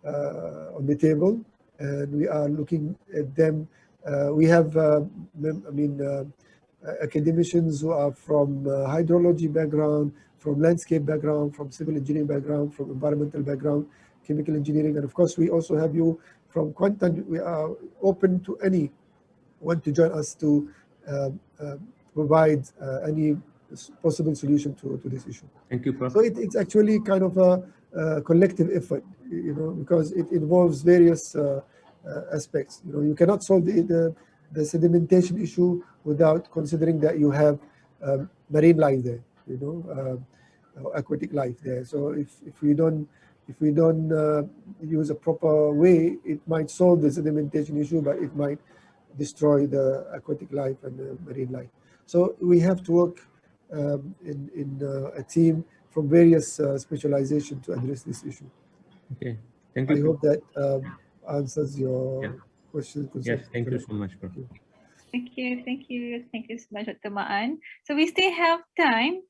the table, and we are looking at them. We have, academicians who are from hydrology background, from landscape background, from civil engineering background, from environmental background, chemical engineering, and of course we also have you from Quantum. We are open to any want to join us to provide any possible solution to this issue. Thank you, Prof. So it's actually kind of a collective effort, because it involves various aspects. You cannot solve the sedimentation issue without considering that you have marine life there, aquatic life there. So if we don't use a proper way, it might solve the sedimentation issue, but it might destroy the aquatic life and the marine life. So we have to work in a team from various specialization to address this issue. Okay, thank you. I hope that answers your question. Yes, thank you so much, Prof. Thank you so much, Dr. Ma'an. So we still have time.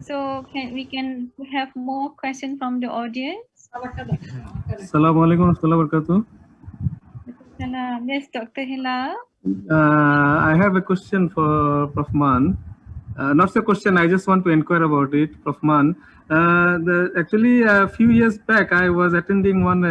So we can have more questions from the audience. Assalamualaikum warahmatullahi wabarakatuh. Yes, Dr. Hilal. I have a question for Prof. Man. Not a question, I just want to inquire about it, Prof. Man. Actually, a few years back, I was attending one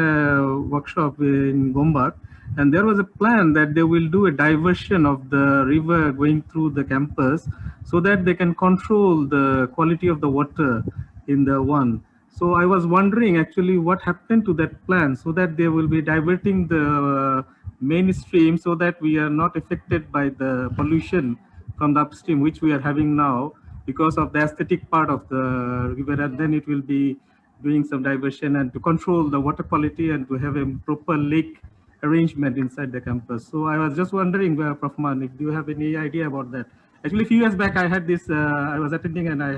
workshop in Gombak, and there was a plan that they will do a diversion of the river going through the campus so that they can control the quality of the water in the one. So I was wondering actually what happened to that plan so that they will be diverting the mainstream so that we are not affected by the pollution from the upstream, which we are having now because of the aesthetic part of the river, and then it will be doing some diversion and to control the water quality and to have a proper lake arrangement inside the campus. So I was just wondering, Prof. Man, if you have any idea about that. Actually, a few years back, I had this, I was attending and I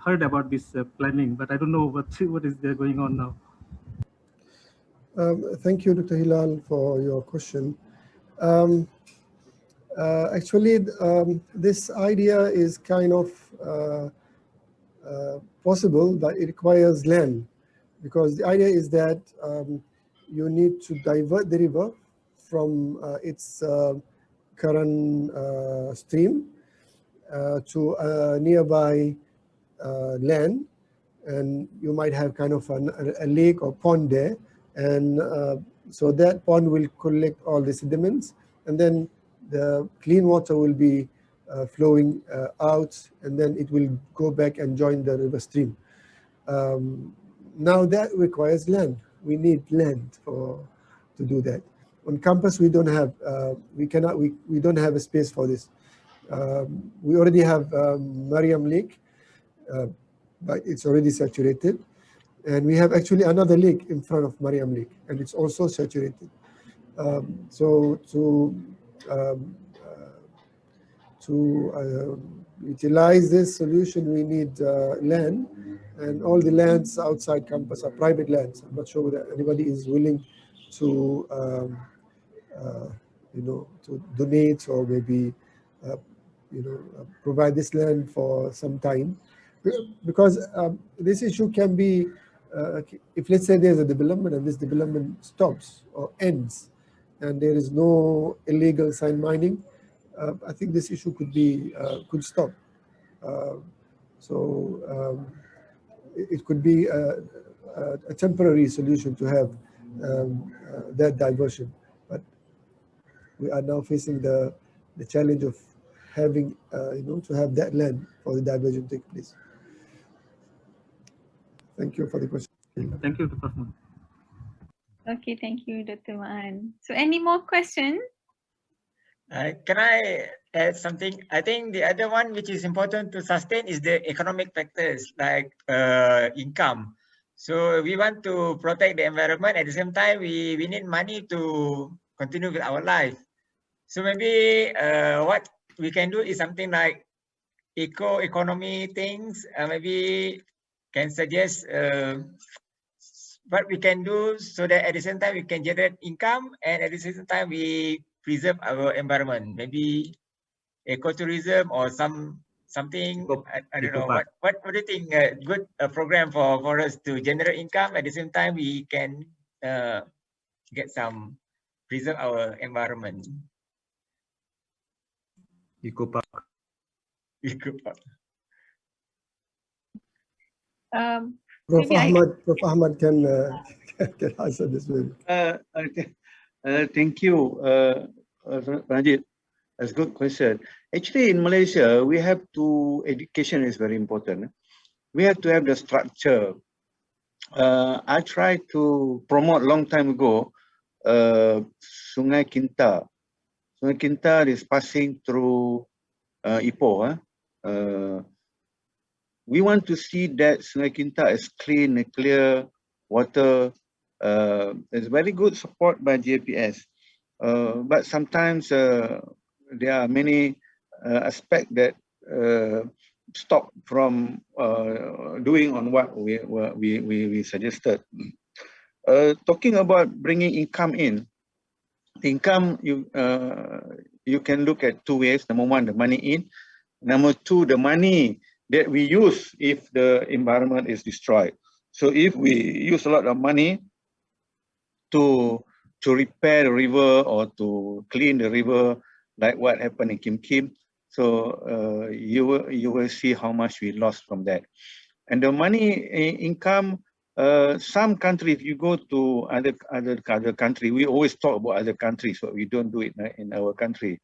heard about this planning, but I don't know what is there going on now. Thank you, Dr. Hilal, for your question. Actually, this idea is kind of possible, but it requires land, because the idea is that you need to divert the river from its current stream to a nearby land, and you might have kind of a lake or pond there, and so that pond will collect all the sediments, and then the clean water will be flowing out, and then it will go back and join the river stream. Now that requires land. We need land to do that. On campus, we don't have we don't have a space for this. We already have Nrm Lake, but it's already saturated, and we have actually another lake in front of Nrm Lake, and it's also saturated. So to utilize this solution, we need land, and all the lands outside campus are private lands. I'm not sure whether anybody is willing to, to donate or maybe, provide this land for some time, because this issue can be, if let's say there's a development and this development stops or ends, and there is no illegal sand mining, I think this issue could stop. It could be a temporary solution to have that diversion, but we are now facing the challenge of having to have that land for the diversion to take place. Thank you for the question. Thank you, Prof. Man. Okay, thank you, Dr. Maan. So any more questions? Can I add something? I think the other one which is important to sustain is the economic factors like income. So we want to protect the environment. At the same time, we need money to continue with our life. So maybe what we can do is something like eco-economy things. Maybe can suggest what we can do so that at the same time we can generate income and at the same time we preserve our environment. Maybe ecotourism or something. I don't know. What do you think? A good program for us to generate income at the same time we can get some preserve our environment. Eco Park. Eco Park. Prof. Ahmad can answer this maybe. Thank you, Rajit. That's a good question. Actually, in Malaysia, we have to, education is very important. We have to have the structure. I tried to promote long time ago, Sungai Kinta. Sungai Kinta is passing through Ipoh. We want to see that Sungai Kinta is clean and clear water. There's very good support by JPS. But sometimes there are many aspects that stop from doing on what we suggested. Talking about bringing income in, income you can look at two ways. Number one, the money in. Number two, the money that we use if the environment is destroyed. So if we use a lot of money to repair the river or to clean the river, like what happened in Kim Kim, so you will see how much we lost from that. And the money income, some countries, if you go to other country, we always talk about other countries, but we don't do it in our country.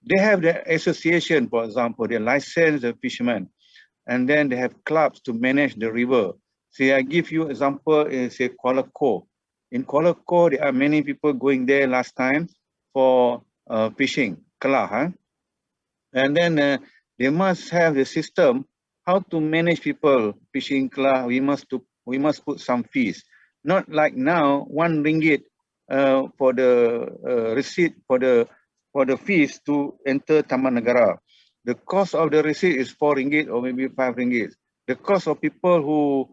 They have the association, for example, they license the fishermen, and then they have clubs to manage the river. See, I give you example in say Kuala Ko. In Kuala Ko, there are many people going there last time for fishing, kelah, and then they must have the system how to manage people fishing kelah. We must put some fees. Not like now, RM1 for the receipt for the fees to enter Taman Negara. The cost of the receipt is RM4 or maybe RM5. The cost of people who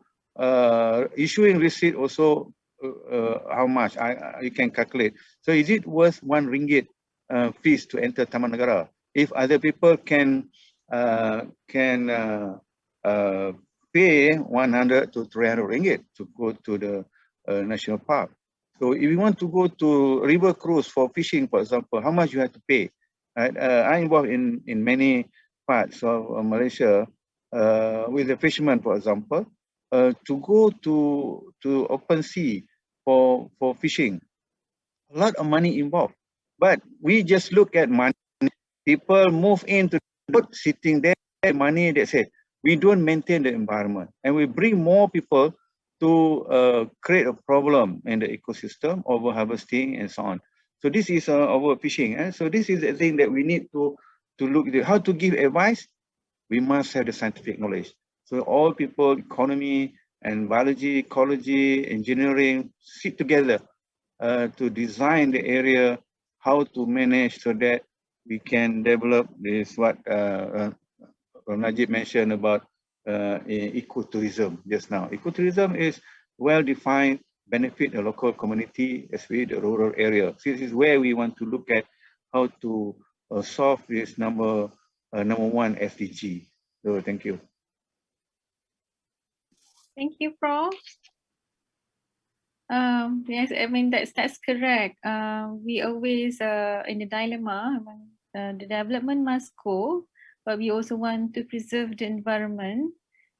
issuing receipt also how much you can calculate. So is it worth RM1 fees to enter Taman Negara? If other people can pay RM100 to RM300 to go to the national park. So if you want to go to river cruise for fishing, for example, how much you have to pay? I'm involved in many parts of Malaysia with the fishermen, for example, to go to open sea for fishing. A lot of money involved, but we just look at money. People move into the boat, sitting there, money. They say we don't maintain the environment, and we bring more people to create a problem in the ecosystem, over harvesting and so on. So this is overfishing. So this is the thing that we need to look at. How to give advice? We must have the scientific knowledge. So all people, economy and biology, ecology, engineering, sit together to design the area, how to manage so that we can develop this what Najib mentioned about ecotourism just now. Ecotourism is well-defined, benefit the local community, especially the rural area. So this is where we want to look at how to solve this number one SDG. So thank you. Thank you, Prof. Yes, I mean that's correct. We always in a dilemma. The development must go, but we also want to preserve the environment,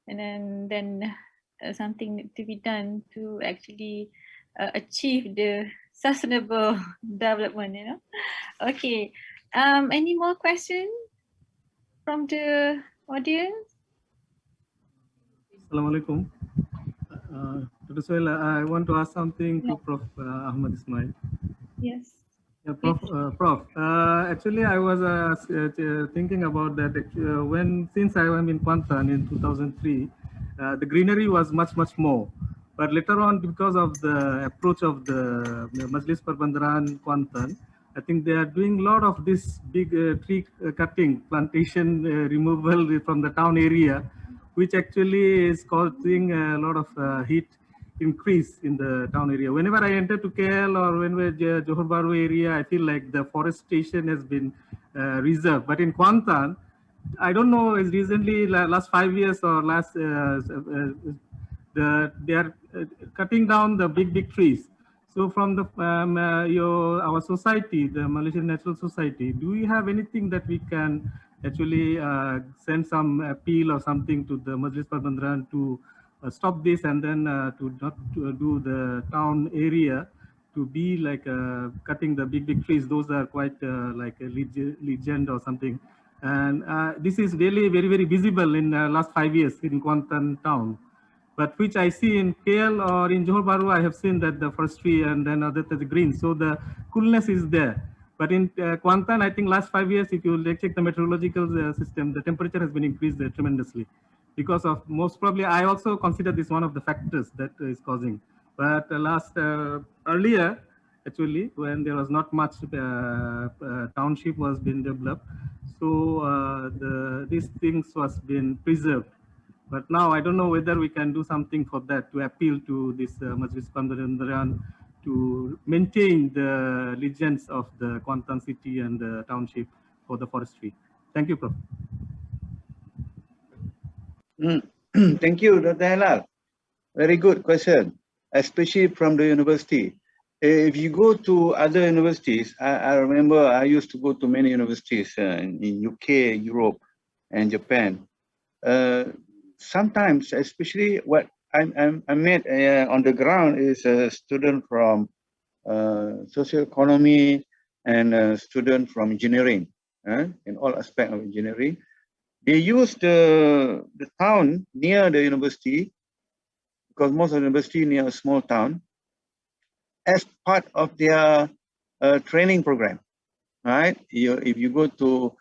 and then something need to be done to actually achieve the sustainable development. You know. Okay. Any more questions from the audience? Assalamualaikum. Dr. Sohail, I want to ask something to Prof. Ahmad Ismail. Yes. Yeah, Prof. Actually, I was thinking about that since I am in Kuantan in 2003, the greenery was much more. But later on, because of the approach of the Majlis Perbendaharaan Kuantan, I think they are doing a lot of this big tree cutting, plantation removal from the town area, which actually is causing a lot of heat increase in the town area. Whenever I enter to KL or whenever Johor Bahru area, I feel like the forestation has been reserved. But in Kuantan, I don't know, it's recently last 5 years or they are cutting down the big trees. So from the our society, the Malaysian Natural Society, do we have anything that we can actually send some appeal or something to the Majlis Perbendaharaan to stop this, and then to not do the town area to be like cutting the big trees? Those are quite like a legend or something. And this is really very visible in last 5 years in Kuantan town. But which I see in KL or in Johor Bahru, I have seen that the forestry and then other the green. So the coolness is there. But in Kuantan, I think last 5 years, if you check the meteorological system, the temperature has been increased tremendously. Because of most probably, I also consider this one of the factors that is causing. But earlier, actually, when there was not much township was being developed, so these things was being preserved. But now I don't know whether we can do something for that to appeal to this Majlis Perbendaharaan to maintain the legends of the Kuantan city and the township for the forestry. Thank you, Prof. Thank you, Dr. Halal. Very good question, especially from the university. If you go to other universities, I remember I used to go to many universities in UK, Europe, and Japan. Sometimes, especially what I met on the ground is a student from socioeconomy and a student from engineering, in all aspects of engineering. They use the town near the university, because most of the university near a small town, as part of their training program, right? If you go to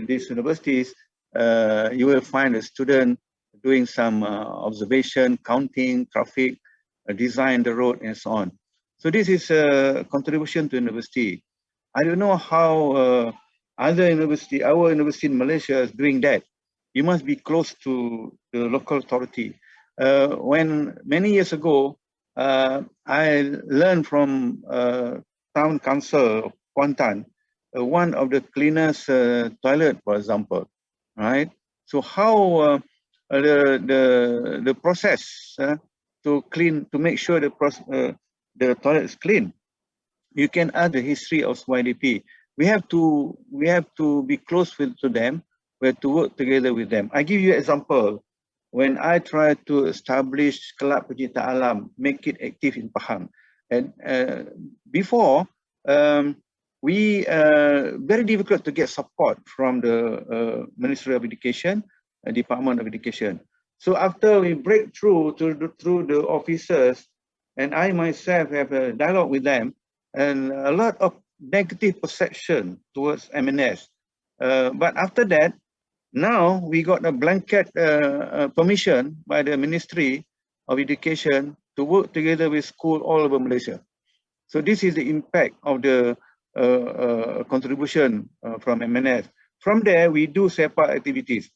these universities, you will find a student doing some observation, counting traffic, design the road, and so on. So this is a contribution to university. I don't know how other university, our university in Malaysia is doing that. You must be close to the local authority. When many years ago, I learned from town council of Kuantan, one of the cleanest toilet, for example, right? So how the process to clean, to make sure the toilet is clean. You can add the history of YDP. We have to be close to them. We have to work together with them. I give you an example. When I try to establish Kelab Pencinta Alam, make it active in Pahang, and before we very difficult to get support from the Ministry of Education, Department of Education. So after we break through through the officers, and I myself have a dialogue with them, and a lot of negative perception towards MNS. But after that, now we got a blanket permission by the Ministry of Education to work together with schools all over Malaysia. So this is the impact of the contribution from MNS. From there, we do separate activities,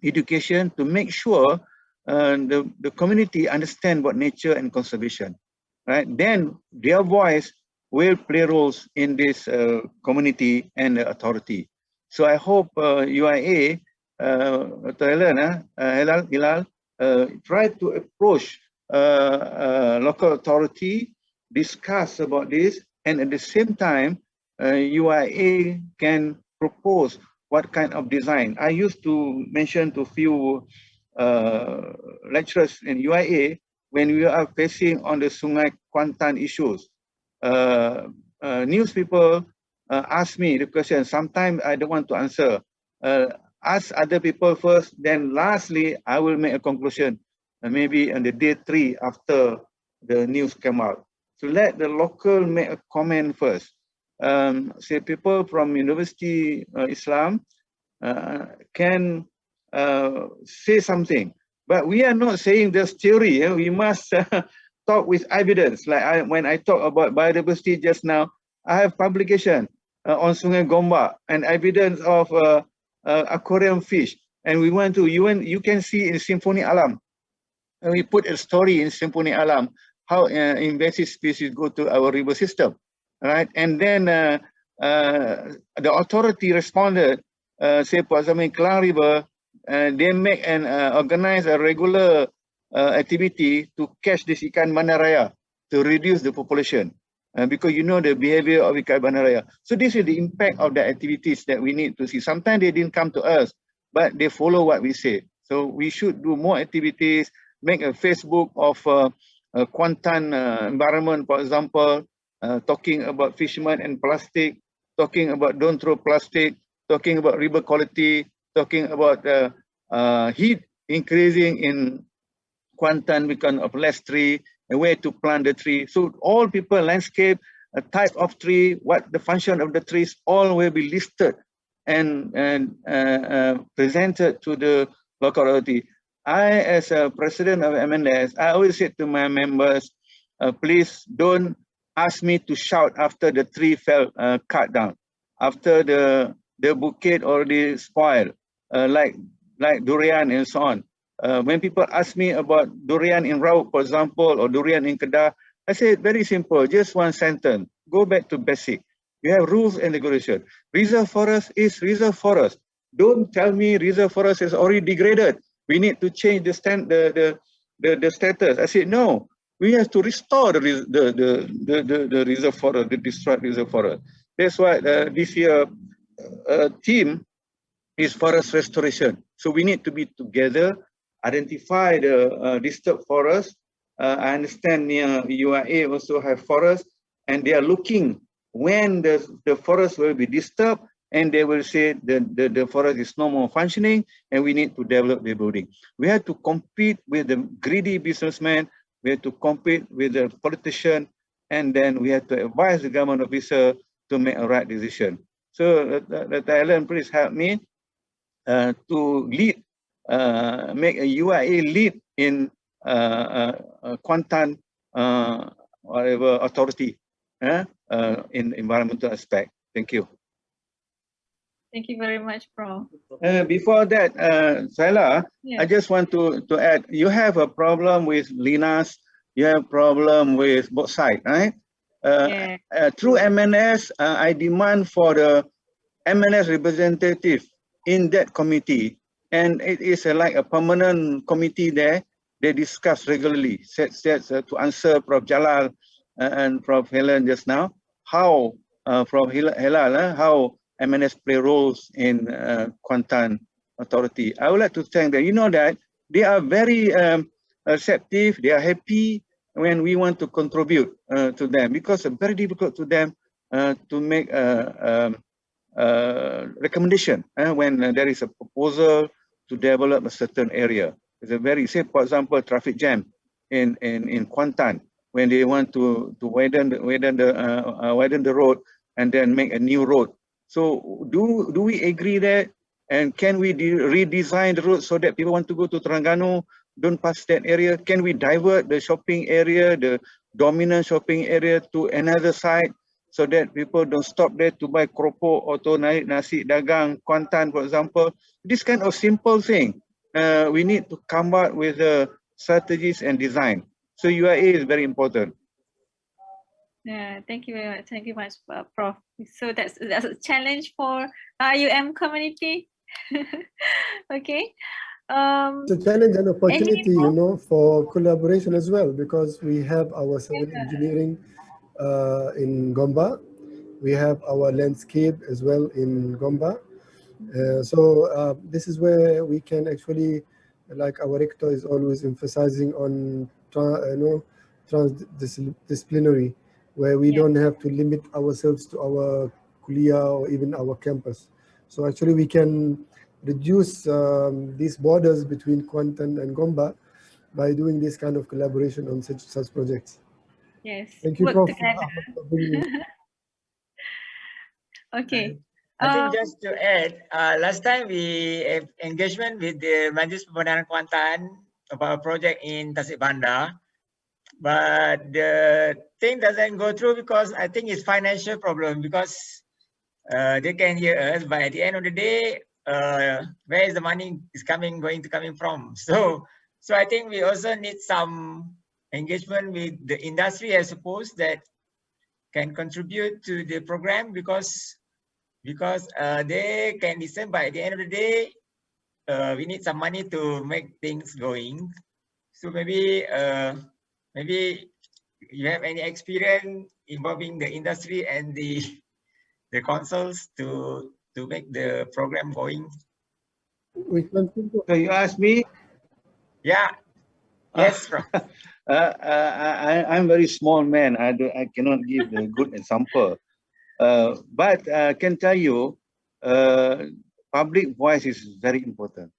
education, to make sure the community understand about nature and conservation, right? Then their voice will play roles in this community and the authority. So I hope UIA, Hilal, try to approach local authority, discuss about this, and at the same time, UIA can propose what kind of design. I used to mention to few lecturers in UIA, when we are facing on the Sungai Kuantan issues, news people ask me the question. Sometimes I don't want to answer. Ask other people first, then lastly, I will make a conclusion, maybe on the day 3 after the news come out. So let the local make a comment first. Say people from University Islam can say something, but we are not saying this theory. We must talk with evidence. Like when I talk about biodiversity just now, I have publication on Sungai Gombak and evidence of aquarium fish. And we want to, you can see in Symphony Alam, and we put a story in Symphony Alam, how invasive species go to our river system, right? And then the authority responded, say for example in Klang River, they make and organize a regular activity to catch this ikan bandaraya to reduce the population, because you know the behavior of ikan bandaraya. So this is the impact of the activities that we need to see. Sometimes they didn't come to us, but they follow what we say. So we should do more activities, make a Facebook of Kuantan environment, for example, talking about fishermen and plastic, talking about don't throw plastic, talking about river quality, talking about heat increasing in Kuantan because of less tree, and where to plant the tree. So all people, landscape, a type of tree, what the function of the trees, all will be listed and presented to the local authority. I, as a president of MNS, I always say to my members, please don't ask me to shout after the tree fell cut down, after the bouquet already spoiled, like durian and so on. When people ask me about durian in Rauk, for example, or durian in Kedah, I say very simple, just one sentence. Go back to basic. You have rules and regulation. Reserve forest is reserve forest. Don't tell me reserve forest is already degraded. We need to change the status. I said no. We have to restore the reserve forest, the destroyed reserve forest. That's why this year theme is forest restoration. So we need to be together, identify the disturbed forest. I understand near UIA also have forest, and they are looking when the forest will be disturbed, and they will say the forest is no more functioning and we need to develop the building. We have to compete with the greedy businessman, we have to compete with the politician, and then we have to advise the government officer to make a right decision. So the Thailand, please help me to lead, make a UIA lead in Kuantan whatever authority in environmental aspect. Thank you. Thank you very much, Prof. Before that, Saila, Yes. I just want to add, you have a problem with linas, you have problem with both sides, right? Yeah. Through MNS, I demand for the MNS representative in that committee, and it is like a permanent committee there. They discuss regularly. To answer Prof. Jalal and Prof. Helen just now, how Prof. Hilal, how MNS play roles in Kuantan authority. I would like to thank them. You know that they are very receptive. They are happy when we want to contribute to them, because it's very difficult to them to make recommendation when there is a proposal to develop a certain area. It's a very, say for example, traffic jam in Kuantan, when they want to widen the road and then make a new road. So do we agree that, and can we redesign the road so that people want to go to Terengganu don't pass that area? Can we divert the shopping area, the dominant shopping area to another side, so that people don't stop there to buy keropok or to naik nasi dagang Kuantan, for example. This kind of simple thing, we need to come up with strategies and design. So UIA is very important. Yeah, thank you very much. Thank you much, Prof. So that's a challenge for IUM community. Okay. It's a challenge and opportunity, you know, for collaboration as well, because we have our civil engineering in Gomba. We have our landscape as well in Gomba. So this is where we can actually, like our rector is always emphasizing on, transdisciplinary, where we don't have to limit ourselves to our kuliah or even our campus. So actually we can reduce these borders between Kuantan and Gomba by doing this kind of collaboration on such projects. Yes. Thank you, Work Prof. together. For bringing Okay. I think just to add, last time we have engagement with the Majlis Pembenaran Kuantan about a project in Tasik Bandar, but the thing doesn't go through because I think it's financial problem, because they can hear us, but at the end of the day, where is the money going to coming from? So I think we also need some engagement with the industry, I suppose, that can contribute to the program, because they can listen, but at the end of the day, we need some money to make things going. So maybe you have any experience involving the industry and the councils to make the program going? So you ask me? Yeah. Yes. I'm very small man. I cannot give the good example. But I can tell you, public voice is very important.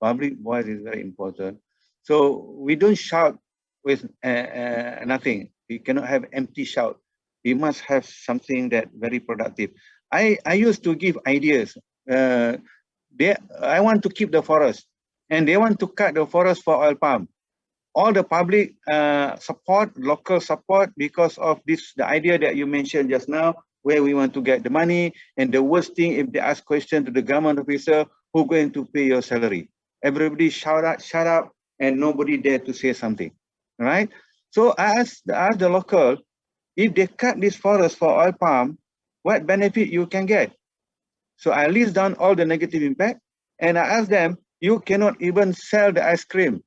Public voice is very important. So we don't shout with nothing. We cannot have empty shout. We must have something that very productive. I used to give ideas. I want to keep the forest, and they want to cut the forest for oil palm. All the public support, local support, because of this, the idea that you mentioned just now, where we want to get the money. And the worst thing, if they ask question to the government officer, who going to pay your salary? Everybody shout out, shut up, and nobody dare to say something, right? So I ask the local, if they cut this forest for oil palm, what benefit you can get? So I list down all the negative impact, and I ask them, you cannot even sell the ice cream.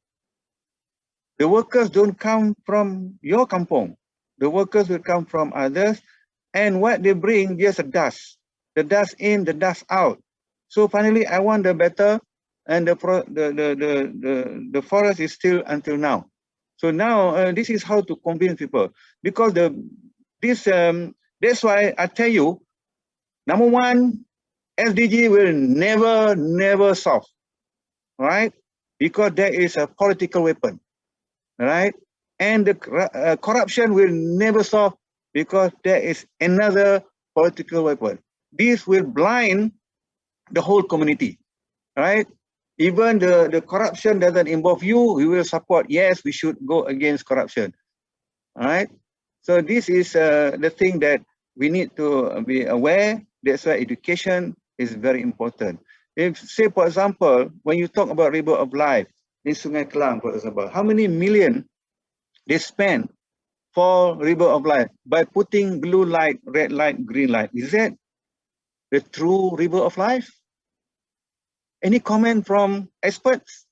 The workers don't come from your kampong. The workers will come from others, and what they bring, just a dust. The dust in, the dust out. So finally, I want the better, and the forest is still until now. So now this is how to convince people, because that's why I tell you, number one, SDG will never solve, right? Because there is a political weapon. Right? And the corruption will never solve, because there is another political weapon. This will blind the whole community, right? Even the corruption doesn't involve you, we will support. Yes, we should go against corruption, all right? So this is the thing that we need to be aware. That's why education is very important. If, say, for example, when you talk about river of life, in Sungai Kelang, for example, how many million they spend for river of life by putting blue light, red light, green light? Is that the true river of life? Any comment from experts?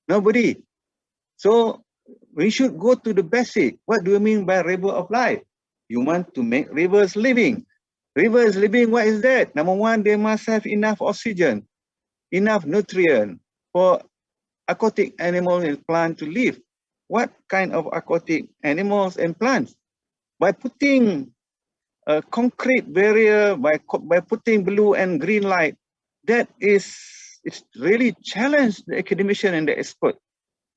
Nobody. So we should go to the basic. What do you mean by river of life? You want to make rivers living. Rivers living, what is that? Number one, they must have enough oxygen, enough nutrient for aquatic animals and plants to live. What kind of aquatic animals and plants? By putting a concrete barrier, by putting blue and green light, it's really challenged the academician and the expert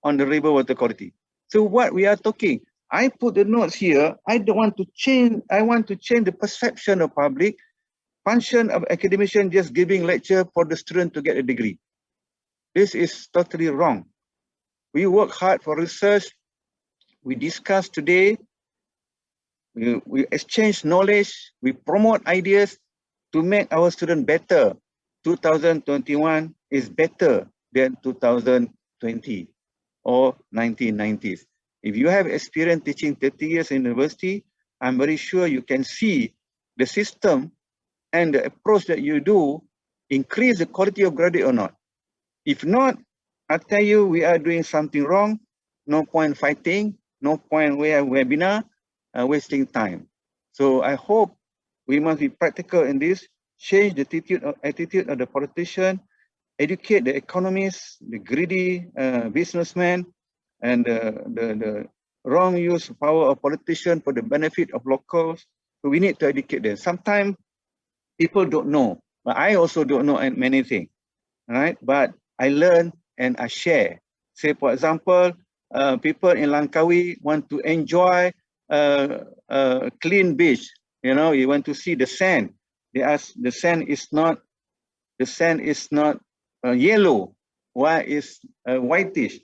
on the river water quality. So what we are talking, I put the notes here. I don't want to change. I want to change the perception of public. Function of academician just giving lecture for the student to get a degree. This is totally wrong. We work hard for research. We discussed today we exchange knowledge, we promote ideas to make our students better. 2021 is better than 2020 or 1990s. If you have experience teaching 30 years in university, I'm very sure you can see the system and the approach that you do increase the quality of graduate or not. If not, I tell you, we are doing something wrong. No point fighting, no point we have webinar, wasting time. So I hope we must be practical in this, change the attitude of the politician, educate the economists, the greedy businessmen, and the wrong use of power of politicians for the benefit of locals. So we need to educate them. Sometimes people don't know, but I also don't know many things, right? But I learn and I share. Say, for example, people in Langkawi want to enjoy a clean beach. You know, you want to see the sand. They ask, the sand is not yellow. Why is whitish?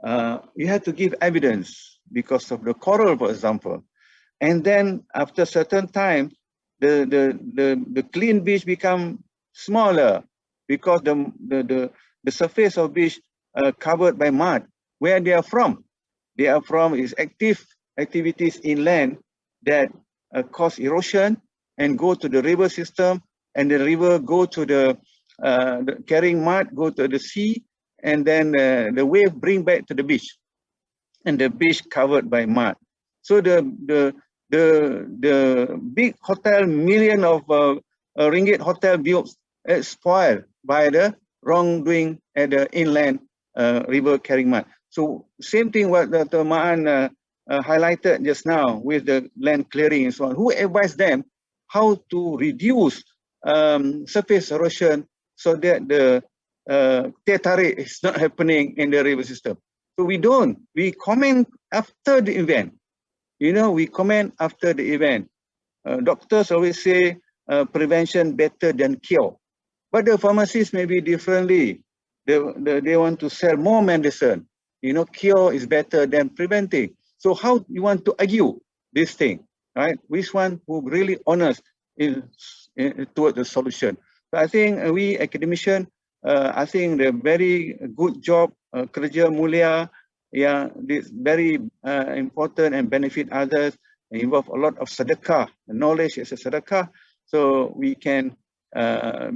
You have to give evidence because of the coral, for example. And then after a certain time, the clean beach become smaller because the surface of beach covered by mud. Where they are from? They are from is activities inland that cause erosion and go to the river system, and the river go to the carrying mud, go to the sea, and then the wave bring back to the beach, and the beach covered by mud. So the big hotel, million of ringgit hotel built, spoiled by the wrongdoing at the inland river carrying mud. So same thing what Dr. Ma'an highlighted just now with the land clearing and so on. Who advised them how to reduce surface erosion so that the teh tarik is not happening in the river system? So we don't. We comment after the event. You know, we comment after the event. Doctors always say prevention better than cure. But the pharmacists maybe differently. They want to sell more medicine. You know, cure is better than preventing. So how you want to argue this thing, right? Which one who really honest toward the solution? So I think we academicians, I think the very good job, kerja mulia, yeah, this very important and benefit others, involve a lot of sedekah. Knowledge is a sedekah, so we can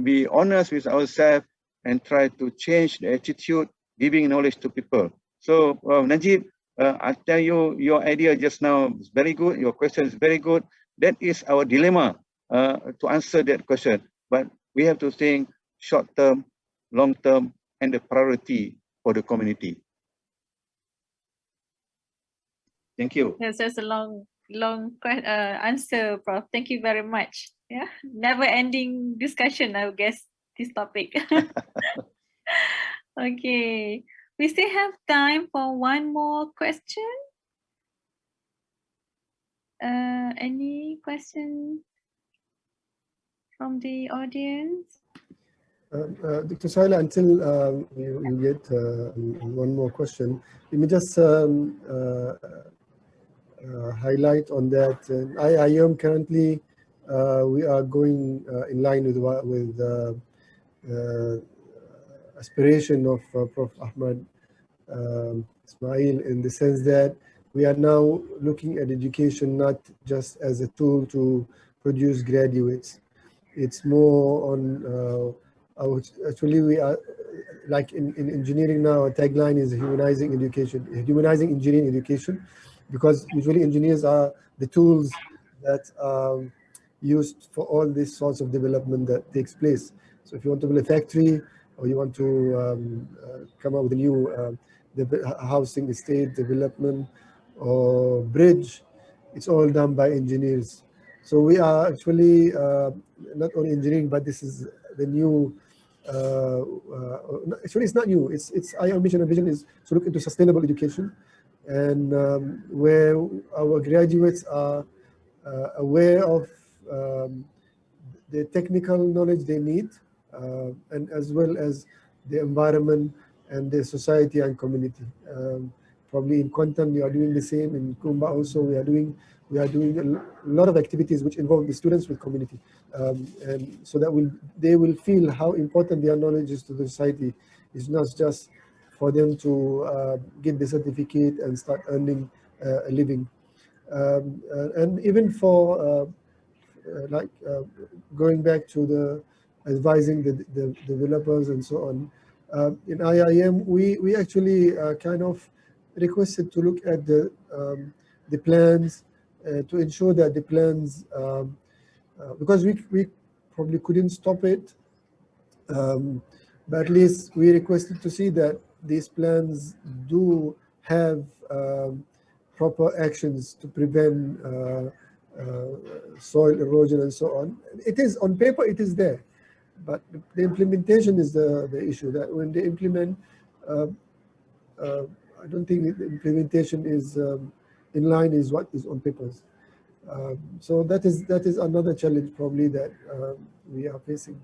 be honest with ourselves and try to change the attitude, giving knowledge to people. So Najib, I tell you, your idea just now is very good. Your question is very good. That is our dilemma to answer that question. But we have to think short term, long term, and the priority for the community. Thank you. Yes, that's a long answer, Prof. Thank you very much. Yeah, never-ending discussion, I guess, this topic. Okay, we still have time for one more question. Any question from the audience? Dr. Shaila, until you get one more question, let me just highlight on that. IIM currently, we are going in line with aspiration of Prof. Ahmad Ismail, in the sense that we are now looking at education not just as a tool to produce graduates. It's more on actually we are like in engineering now. Our tagline is humanizing education, humanizing engineering education, because usually engineers are the tools that are used for all these sorts of development that takes place. So if you want to build a factory, or you want to come up with a new housing estate development or bridge, it's all done by engineers. So we are actually not only engineering, but this is the new. Actually, it's not new. It's our mission and vision is to look into sustainable education, and where our graduates are aware of the technical knowledge they need, and as well as the environment and the society and community. Probably in quantum, we are doing the same. In Kumba also, we are doing we are doing a lot of activities which involve the students with community, and so that they will feel how important their knowledge is to the society. It's not just for them to get the certificate and start earning a living. And even for going back to the advising the developers and so on, in IIM we actually kind of requested to look at the plans to ensure that the plans, because we probably couldn't stop it, but at least we requested to see that these plans do have proper actions to prevent soil erosion and so on. It is on paper, it is there, but the implementation is the issue. That when they implement, I don't think the implementation is in line is what is on papers. So that is another challenge probably that we are facing.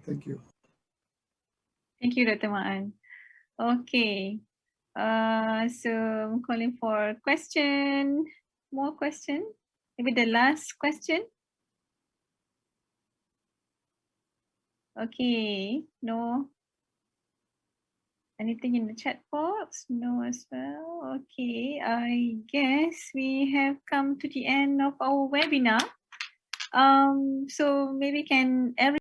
Thank you. Thank you, Dr. Maan. Okay. So I'm calling for question. More question. Maybe the last question. Okay. No. Anything in the chat box? No as well. Okay. I guess we have come to the end of our webinar. So maybe can every